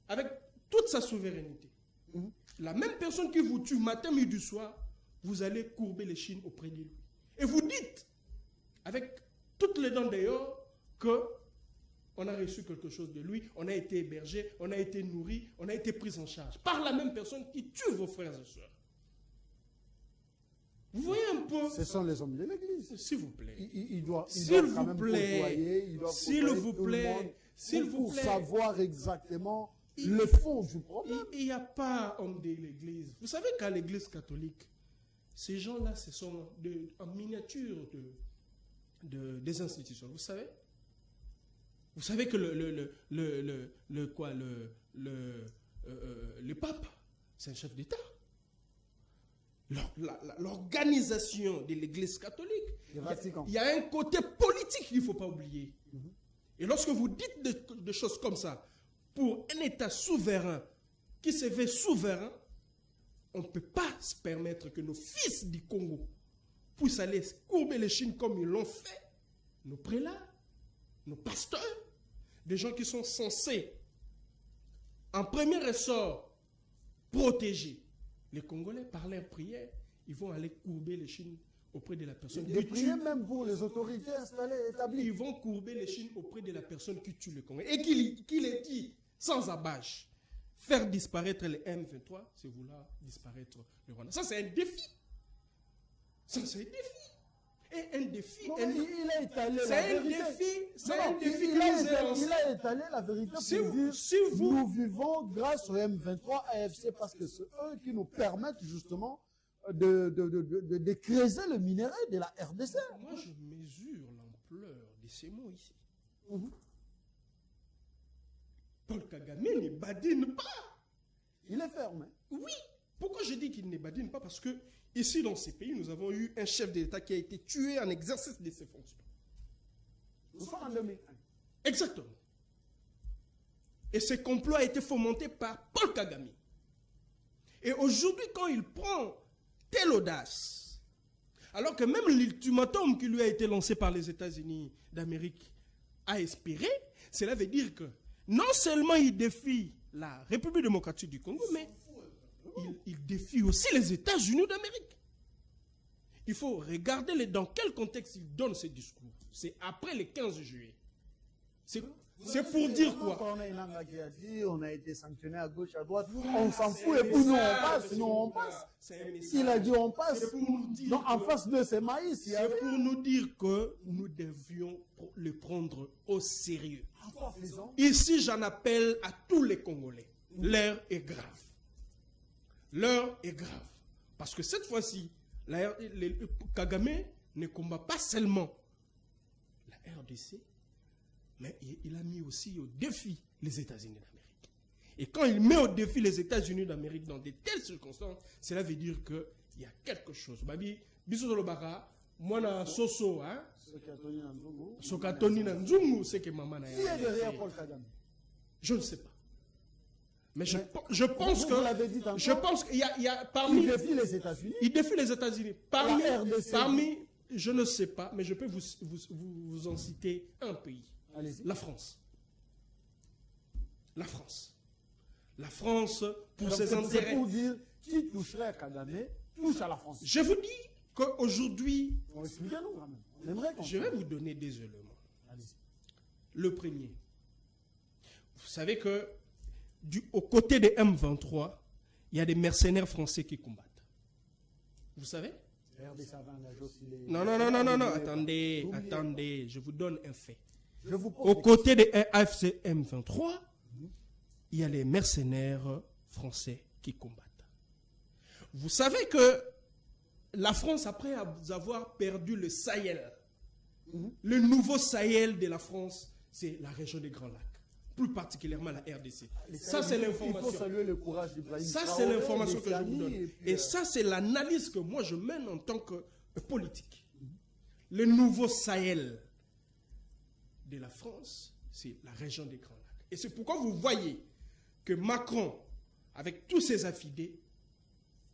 S2: avec toute sa souveraineté, la même personne qui vous tue matin, midi, soir, vous allez courber les chines auprès de lui. Et vous dites, avec toutes les dents d'ailleurs, qu'on a reçu quelque chose de lui, on a été hébergé, on a été nourri, on a été pris en charge par la même personne qui tue vos frères et sœurs. Vous voyez un peu.
S1: Ce sont les hommes de l'Église.
S2: S'il vous plaît.
S1: Il doit quand même côtoyer, s'il vous plaît, pour savoir exactement le fond du problème.
S2: Il n'y a pas homme de l'Église. Vous savez qu'à l'Église catholique, ces gens-là, ce sont en miniature des institutions. Vous savez? Vous savez que le pape, c'est un chef d'État. L'organisation de l'Église catholique, il y a un côté politique qu'il ne faut pas oublier. Et lorsque vous dites des choses comme ça, pour un État souverain qui se veut souverain, on ne peut pas se permettre que nos fils du Congo puissent aller courber les chines comme ils l'ont fait. Nos prélats, nos pasteurs, des gens qui sont censés, en premier ressort, protéger les Congolais par leur prière, ils vont aller courber les chines auprès de la personne qui tue.
S1: Prier même pour les autorités installées, établies.
S2: Ils vont courber les chines auprès de la personne qui tue le Congolais. Et qui les dit sans abâche. Faire disparaître les M23, c'est vouloir disparaître le Rwanda. Ça, c'est un défi. Ça, c'est un défi. Et un défi.
S1: Non, il a étalé
S2: c'est un défi. C'est un défi
S1: il a étalé la vérité pour dire nous vivons grâce au M23 AFC parce que c'est eux qui nous permettent justement de creuser le minerai de la RDC.
S2: Moi, je mesure l'ampleur de ces mots ici. Paul Kagame ne badine pas.
S1: Il est ferme.
S2: Oui. Pourquoi je dis qu'il ne badine pas? Parce que ici, dans ces pays, nous avons eu un chef d'État qui a été tué en exercice de ses fonctions.
S1: Nous sommes en 2001.
S2: Exactement. Et ce complot a été fomenté par Paul Kagame. Et aujourd'hui, quand il prend telle audace, alors que même l'ultimatum qui lui a été lancé par les États-Unis d'Amérique a expiré, cela veut dire que non seulement il défie la République démocratique du Congo, mais il défie aussi les États-Unis d'Amérique. Il faut regarder dans quel contexte il donne ce discours. C'est après le 15 juillet. C'est pour dire quoi?
S1: On a une langue qui a dit, on a été sanctionné à gauche, à droite, on s'en fout et pour nous on passe, sinon on passe. Il a dit on passe. Donc en face de ces maïs,
S2: c'est pour nous dire que nous devions le prendre au sérieux. Ici, j'en appelle à tous les Congolais. L'heure est grave. L'heure est grave. Parce que cette fois-ci, Kagame ne combat pas seulement la RDC, mais il a mis aussi au défi les États-Unis d'Amérique. Et quand il met au défi les États-Unis d'Amérique dans de telles circonstances, cela veut dire qu'il y a quelque chose. Babi, bisous le bara, Moi, na Soso, hein? Sokatoni Nanzungu, c'est que maman a.
S1: Qui est derrière Paul Kagame?
S2: Je ne sais pas. Mais je pense que.
S1: Vous l'avez dit tantôt,
S2: je pense qu'il y a parmi.
S1: Il défie les États-Unis.
S2: Il défie les États-Unis. Parmi,
S1: La RDC.
S2: parmi, je ne sais pas, mais je peux vous en citer un pays.
S1: Allez-y.
S2: La France. La France. La France, pour
S1: Donc,
S2: ses
S1: c'est
S2: intérêts.
S1: pour dire qui toucherait à Kagame, touche à la France.
S2: Je vous dis qu'aujourd'hui,
S1: Expliquez-nous quand même. On aimerait comprendre.
S2: je vais vous donner des éléments.
S1: Allez-y.
S2: Le premier. Vous savez que aux côtés des M23, il y a des mercenaires français qui combattent. Vous savez? Non, attendez, je vous donne un fait. Aux côtés des AFC M23, il y a les mercenaires français qui combattent. Vous savez que la France, après avoir perdu le Sahel, le nouveau Sahel de la France, c'est la région des Grands Lacs, plus particulièrement la RDC. Ça, c'est l'information.
S1: Il faut saluer le courage d'Ibrahim.
S2: Ça, c'est l'information que je vous donne. Et ça, c'est l'analyse que moi, je mène en tant que politique. Le nouveau Sahel de la France, c'est la région des Grands Lacs. Et c'est pourquoi vous voyez que Macron, avec tous ses affidés,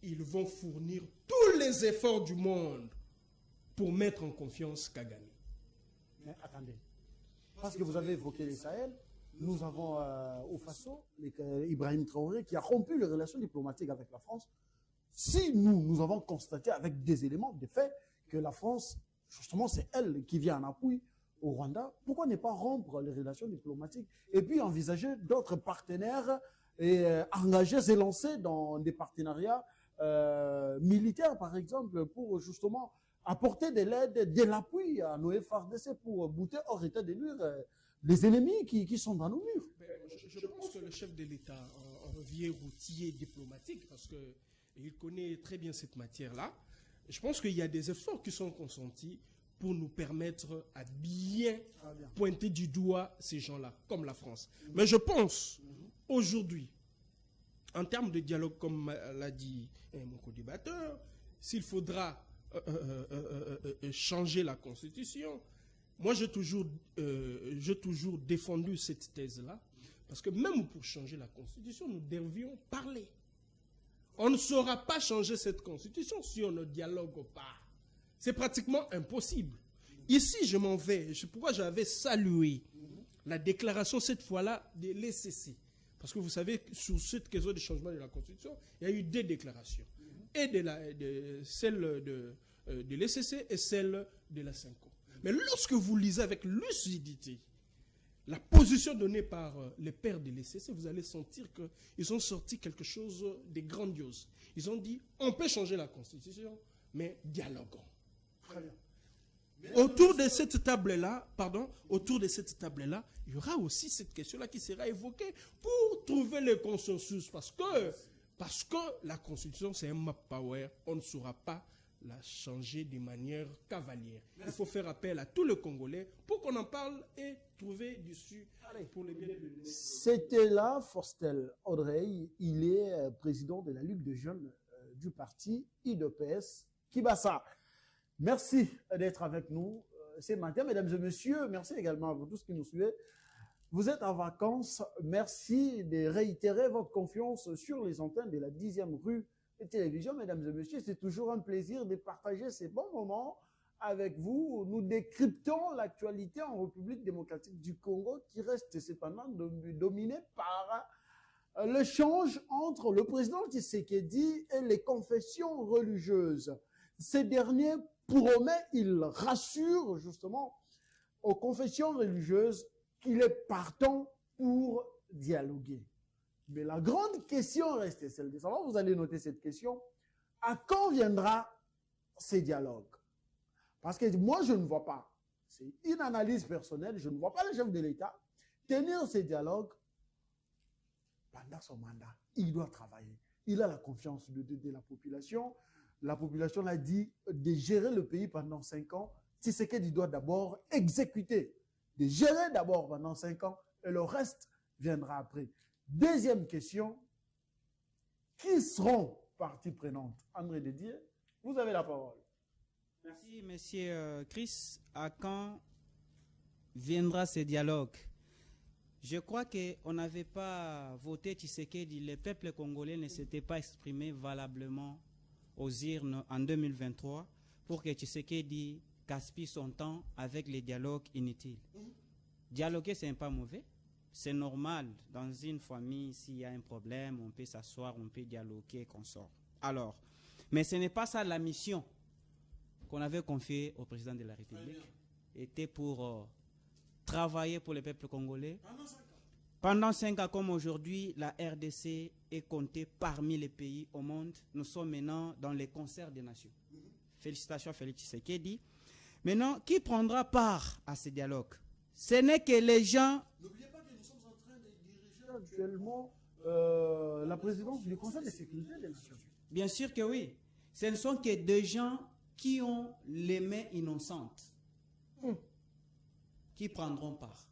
S2: ils vont fournir tous les efforts du monde pour mettre en confiance Kagame.
S1: Mais attendez, parce que vous avez évoqué les Sahel, nous avons au Faso Ibrahim Traoré qui a rompu les relations diplomatiques avec la France. Si nous avons constaté avec des éléments, des faits, que la France, justement, c'est elle qui vient en appui au Rwanda, pourquoi ne pas rompre les relations diplomatiques et puis envisager d'autres partenaires et engager, s'élancer dans des partenariats militaires, par exemple, pour justement apporter de l'aide, de l'appui à nos FARDC pour bouter hors état de nuire les ennemis qui sont dans nos murs.
S2: Je pense que le chef de l'État, un vieux routier diplomatique, parce qu'il connaît très bien cette matière-là, je pense qu'il y a des efforts qui sont consentis pour nous permettre à bien pointer du doigt ces gens-là, comme la France. Mais je pense, aujourd'hui, en termes de dialogue, comme l'a dit mon co-débatteur, s'il faudra changer la Constitution, moi j'ai toujours défendu cette thèse-là, parce que même pour changer la Constitution, nous devions parler. On ne saura pas changer cette Constitution si on ne dialogue pas. C'est pratiquement impossible. Ici, je m'en vais. C'est pourquoi j'avais salué la déclaration, cette fois-là, de l'ECC. Parce que vous savez, sur cette question du changement de la Constitution, il y a eu deux déclarations. Et celle de l'ECC et celle de la CENCO. Mais lorsque vous lisez avec lucidité la position donnée par les pères de l'ECC, vous allez sentir qu'ils ont sorti quelque chose de grandiose. Ils ont dit, on peut changer la Constitution, mais dialoguons.
S1: Très bien.
S2: Autour de cette table-là, il y aura aussi cette question-là qui sera évoquée pour trouver le consensus. Parce que la Constitution, c'est un map power, on ne saura pas la changer de manière cavalière. Il faut faire appel à tous les Congolais pour qu'on en parle et trouver dessus pour les biens de l'État.
S1: C'était là Forstel Audrey, il est président de la Ligue de jeunes du parti IDPS Kibasa. Merci d'être avec nous ce matin, mesdames et messieurs. Merci également à vous tous qui nous suivez. Vous êtes en vacances. Merci de réitérer votre confiance sur les antennes de la 10e rue de télévision. Mesdames et messieurs, c'est toujours un plaisir de partager ces bons moments avec vous. Nous décryptons l'actualité en République démocratique du Congo qui reste cependant dominée par l'échange entre le président Tshisekedi et les confessions religieuses. Ces derniers promet, il rassure justement aux confessions religieuses qu'il est partant pour dialoguer. Mais la grande question reste celle de savoir, vous allez noter cette question, à quand viendra ces dialogues? Parce que moi, je ne vois pas, c'est une analyse personnelle, je ne vois pas le chef de l'État tenir ces dialogues pendant son mandat. Il doit travailler. Il a la confiance de la population. La population l'a dit de gérer le pays pendant 5 ans. Tshisekedi doit d'abord exécuter, de gérer d'abord pendant 5 ans et le reste viendra après. Deuxième question, qui seront partie prenante? André Dédier, vous avez la parole.
S3: Merci, monsieur Chris. À quand viendra ce dialogue? Je crois qu'on n'avait pas voté Tshisekedi. Le peuple congolais ne s'était pas exprimé valablement aux urnes en 2023 pour que Tshisekedi gaspille son temps avec les dialogues inutiles. Dialoguer, ce n'est pas mauvais. C'est normal. Dans une famille, s'il y a un problème, on peut s'asseoir, on peut dialoguer, qu'on sort. Alors, mais ce n'est pas ça la mission qu'on avait confiée au président de la République. Était pour travailler pour le peuple congolais. Pendant 5 ans comme aujourd'hui, la RDC est comptée parmi les pays au monde. Nous sommes maintenant dans les concerts des nations. Félicitations Félix Tshisekedi. Maintenant, qui prendra part à ce dialogue? Ce n'est que les gens...
S1: N'oubliez pas que nous sommes en train de diriger actuellement la présidence du Conseil de sécurité des Nations Unies.
S3: Bien sûr que oui. Ce ne sont que des gens qui ont les mains innocentes qui prendront part.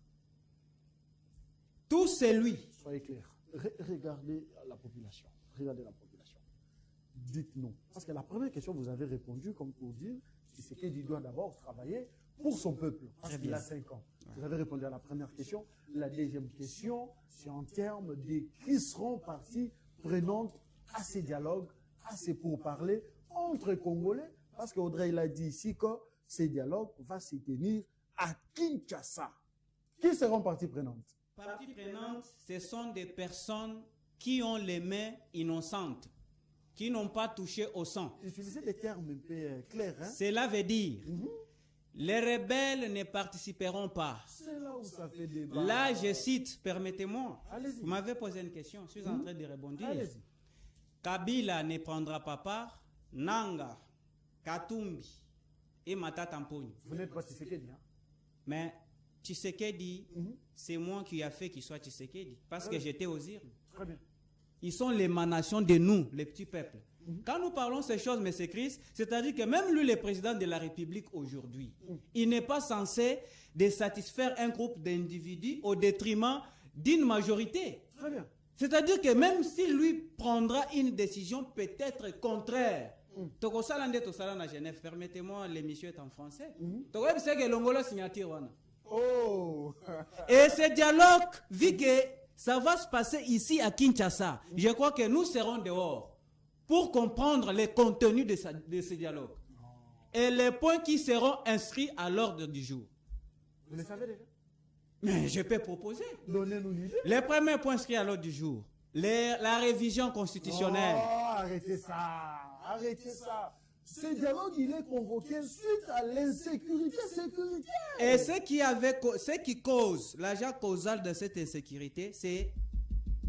S3: Tout c'est lui.
S1: Soyez clair. Regardez la population. Regardez la population. Dites-nous. Parce que la première question, vous avez répondu comme pour dire c'est qu'il doit d'abord travailler pour son peuple. Parce qu'il a 5 ans. Vous avez répondu à la première question. La deuxième question, c'est en termes de qui seront parties prenantes à ces dialogues, à ces pourparlers entre Congolais. Parce qu'Audrey il a dit ici que ces dialogues vont se tenir à Kinshasa. Qui seront parties prenantes?
S3: Parties prenantes, ce sont des personnes qui ont les mains innocentes, qui n'ont pas touché au sang.
S1: Utilisez des termes un peu clairs. Hein?
S3: Cela veut dire, les rebelles ne participeront pas.
S1: C'est là où ça fait débat.
S3: Là, je cite, permettez-moi,
S1: Allez-y.
S3: vous m'avez posé une question, je suis en train de rebondir.
S1: Allez-y.
S3: Kabila ne prendra pas part, Nanga, Katumbi et Matata Mponi.
S1: Vous n'êtes pas Tshisekedi, hein?
S3: Mais Tshisekedi, c'est moi qui a fait qu'il soit Tshisekedi, parce que j'étais aux urnes.
S1: Très bien.
S3: Ils sont l'émanation de nous, les petits peuples. Quand nous parlons ces choses, M. Chris, c'est-à-dire que même lui, le président de la République aujourd'hui, il n'est pas censé de satisfaire un groupe d'individus au détriment d'une majorité.
S1: Très bien.
S3: C'est-à-dire que même si lui prendra une décision peut-être contraire, Genève, permettez-moi, l'émission est en français.
S1: Oh!
S3: Et ce dialogue, vu que ça va se passer ici à Kinshasa, je crois que nous serons dehors pour comprendre les contenus de ce dialogue et les points qui seront inscrits à l'ordre du jour.
S1: Vous le savez déjà?
S3: Mais je peux proposer.
S1: Donnez-nous l'idée.
S3: Les premiers points inscrits à l'ordre du jour, la révision constitutionnelle.
S1: Oh, arrêtez ça. Arrêtez ça. Ce dialogue, il est convoqué suite à l'insécurité sécuritaire.
S3: Et ce qui cause, l'agent causal de cette insécurité, c'est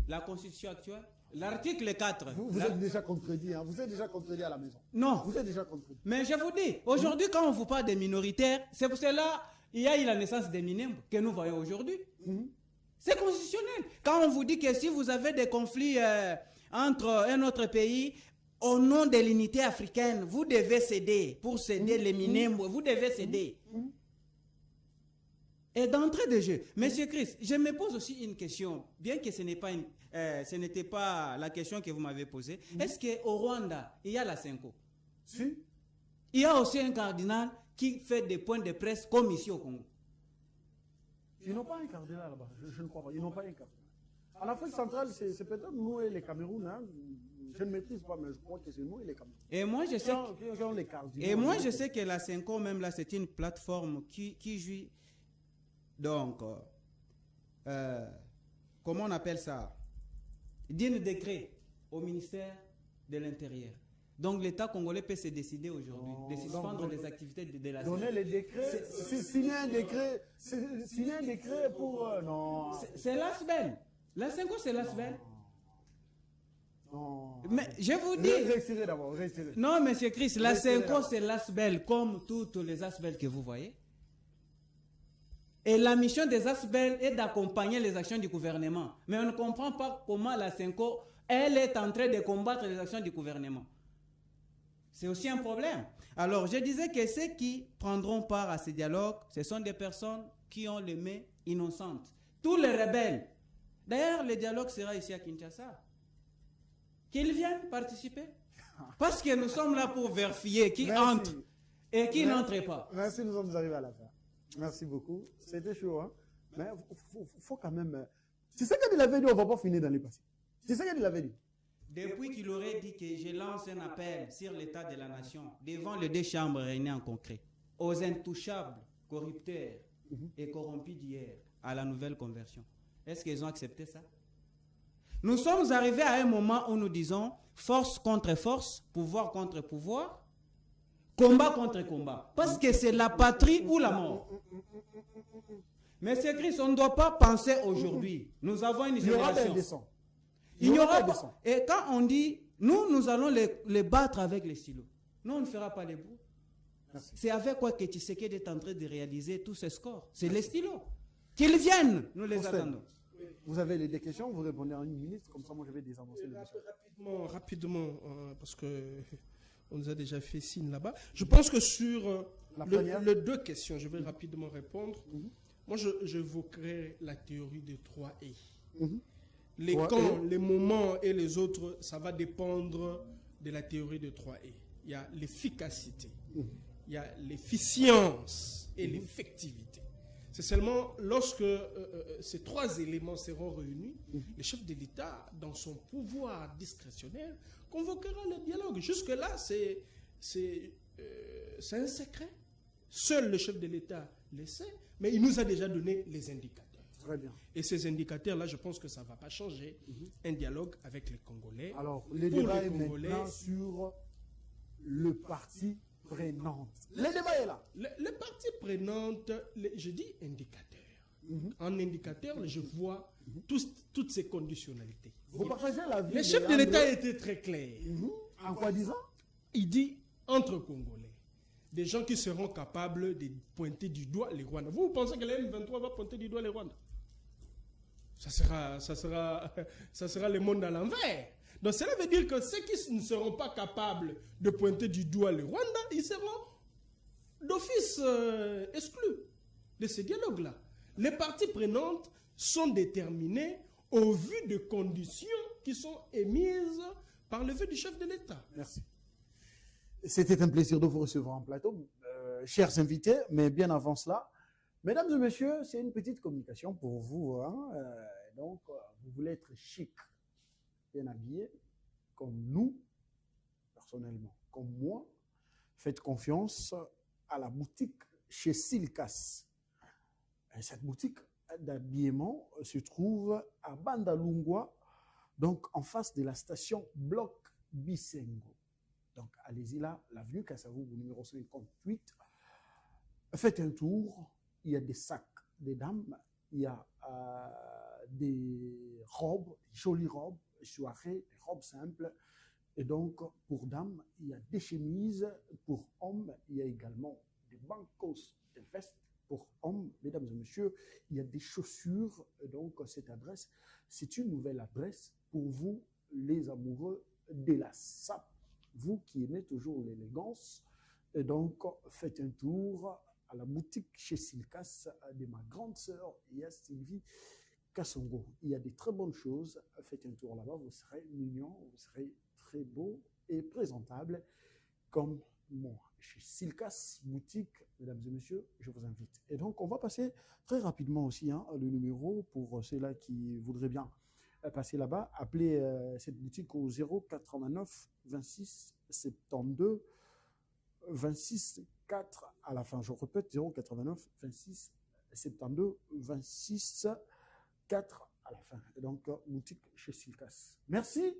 S3: la Constitution actuelle. L'article 4.
S1: Vous êtes déjà contredit, hein? Vous êtes déjà contredit à la maison.
S3: Non.
S1: Vous êtes déjà contredit.
S3: Mais je vous dis, aujourd'hui, quand on vous parle des minoritaires, c'est pour cela il y a eu la naissance des Minembres que nous voyons aujourd'hui. C'est constitutionnel. Quand on vous dit que si vous avez des conflits entre un autre pays, au nom de l'unité africaine, vous devez céder. Pour céder les Minembres, vous devez céder. Et d'entrée de jeu, Monsieur Chris, je me pose aussi une question, bien que ce n'était pas la question que vous m'avez posée. Est-ce qu'au Rwanda, il y a la Senko?
S1: Si.
S3: Il y a aussi un cardinal qui fait des points de presse comme ici au Congo.
S1: Ils n'ont pas un cardinal là-bas, je ne crois pas. Ils n'ont pas un cardinal. En Afrique centrale, c'est peut-être nous et les Cameroun. Hein. Je ne maîtrise pas, mais je crois que c'est nous et les Cameroun.
S3: Et moi, je sais,
S1: les cardinaux,
S3: et moi, je sais que la Senko, même là, c'est une plateforme qui joue. Donc, comment on appelle ça? D'un décret au ministère de l'Intérieur. Donc l'État congolais peut se décider aujourd'hui de suspendre les activités de la
S1: donner les décrets, signer un décret pour... non.
S3: C'est l'ASBEL. La Senko, c'est l'ASBEL.
S1: Non.
S3: Mais je vous dis...
S1: Retirez d'abord, retirez.
S3: Non, monsieur Chris, la Senko, c'est l'ASBEL, comme toutes les ASBEL que vous voyez. Et la mission des ASBEL est d'accompagner les actions du gouvernement. Mais on ne comprend pas comment la Senko, elle est en train de combattre les actions du gouvernement. C'est aussi un problème. Alors, je disais que ceux qui prendront part à ces dialogues, ce sont des personnes qui ont les mains innocentes. Tous les rebelles. D'ailleurs, le dialogue sera ici à Kinshasa. Qu'ils viennent participer. Parce que nous sommes là pour vérifier qui entre et qui n'entre pas.
S1: Merci, nous sommes arrivés à la fin. Merci beaucoup. C'était chaud, hein? Mais il faut quand même... Tu sais qu'il avait dit, on ne va pas finir dans les passés. Tu sais qu'il avait dit.
S3: Depuis qu'il aurait dit que je lance un appel sur l'état de la nation devant les deux chambres réunies en concret, aux intouchables, corrupteurs et corrompus d'hier, à la nouvelle conversion. Est-ce qu'ils ont accepté ça? Nous sommes arrivés à un moment où nous disons force contre force, pouvoir contre pouvoir, combat contre combat. Parce que c'est la patrie ou la mort. Mais c'est Christ, on ne doit pas penser aujourd'hui. Nous avons une génération. Il n'y aura pas. Et quand on dit, nous allons les battre avec les stylos. Nous, on ne fera pas les bouts. C'est avec quoi que Tshisekedi est en train de réaliser tous ces scores. C'est les stylos. Qu'ils viennent, nous les attendons.
S1: Vous avez des questions, vous répondez en une minute, comme ça moi je vais désamorcer le
S2: dossier. Rapidement, parce qu'on nous a déjà fait signe là-bas. Je pense que sur les deux questions, je vais rapidement répondre. Moi, j'évoquerai la théorie des 3 E. Les quand, les moments et les autres, ça va dépendre de la théorie de 3 E. Il y a l'efficacité, il y a l'efficience et l'effectivité. C'est seulement lorsque ces 3 éléments seront réunis, le chef de l'État, dans son pouvoir discrétionnaire, convoquera le dialogue. Jusque-là, c'est un secret. Seul le chef de l'État le sait, mais il nous a déjà donné les indicateurs.
S1: Très bien.
S2: Et ces indicateurs-là, je pense que ça ne va pas changer. Un dialogue avec les Congolais.
S1: Alors, le débat est maintenant sur le parti prenante. Le débat est là.
S2: Les parties prenantes, je dis indicateurs. En indicateur, je vois toutes ces conditionnalités.
S1: Vous partagez la vie.
S2: Le chef de l'État était très clair.
S1: En quoi disant?
S2: Il dit entre Congolais. Des gens qui seront capables de pointer du doigt les Rwandais. Vous pensez que le M23 va pointer du doigt les Rwandais? Ça sera le monde à l'envers. Donc cela veut dire que ceux qui ne seront pas capables de pointer du doigt les Rwandais, ils seront d'office exclus de ce dialogue-là. Les parties prenantes sont déterminées au vu de conditions qui sont émises par le vœu du chef de l'État.
S1: Merci. C'était un plaisir de vous recevoir en plateau, chers invités, mais bien avant cela, mesdames et messieurs, c'est une petite communication pour vous. Hein, donc, vous voulez être chic, bien habillé, comme nous, personnellement, comme moi, faites confiance à la boutique chez Silkas. Et cette boutique d'habillement se trouve à Bandalungwa, donc en face de la station Bloc Bisengo. Donc, allez-y là, l'avenue Kassavou, numéro 58. Faites un tour. Il y a des sacs des dames. Il y a des robes, des jolies robes, soirées, des robes simples. Et donc, pour dames, il y a des chemises. Pour hommes, il y a également des bancos, des vestes. Pour hommes, mesdames et messieurs, il y a des chaussures. Et donc, cette adresse, c'est une nouvelle adresse pour vous, les amoureux de la SAP. Vous qui aimez toujours l'élégance, et donc faites un tour à la boutique chez Silkas de ma grande sœur, Sylvie Kassongo. Il y a des très bonnes choses. Faites un tour là-bas, vous serez mignon, vous serez très beau et présentable comme moi. Chez Silkas boutique, mesdames et messieurs, je vous invite. Et donc, on va passer très rapidement aussi le numéro pour ceux-là qui voudraient bien passer là-bas, appelez cette boutique au 089 26 72 26 4 à la fin. Je répète, 089 26 72 26 4 à la fin. Et donc, boutique chez Silkas. Merci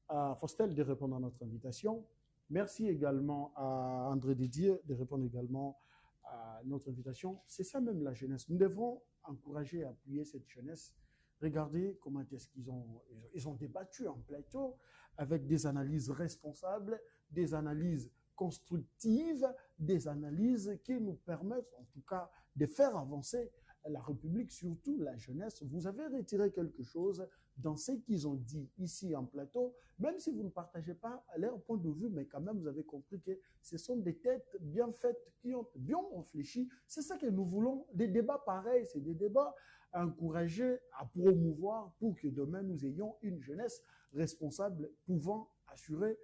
S1: à Faustel de répondre à notre invitation. Merci également à André Didier de répondre également à notre invitation. C'est ça même la jeunesse. Nous devons encourager et appuyer cette jeunesse. Regardez comment est-ce qu'ils ont débattu en plateau avec des analyses responsables, des analyses constructives, des analyses qui nous permettent en tout cas de faire avancer la République, surtout la jeunesse. Vous avez retiré quelque chose dans ce qu'ils ont dit ici en plateau, même si vous ne partagez pas leur point de vue, mais quand même vous avez compris que ce sont des têtes bien faites, qui ont bien réfléchi. C'est ça que nous voulons, des débats pareils, c'est des débats à encourager, à promouvoir pour que demain nous ayons une jeunesse responsable pouvant assurer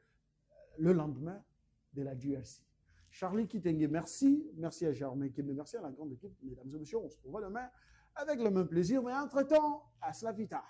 S1: le lendemain de la DRC. Charlie Kitenge, merci. Merci à Germain Kembe, merci à la grande équipe. Mesdames et messieurs, on se revoit demain avec le même plaisir. Mais entre-temps, à Slavita.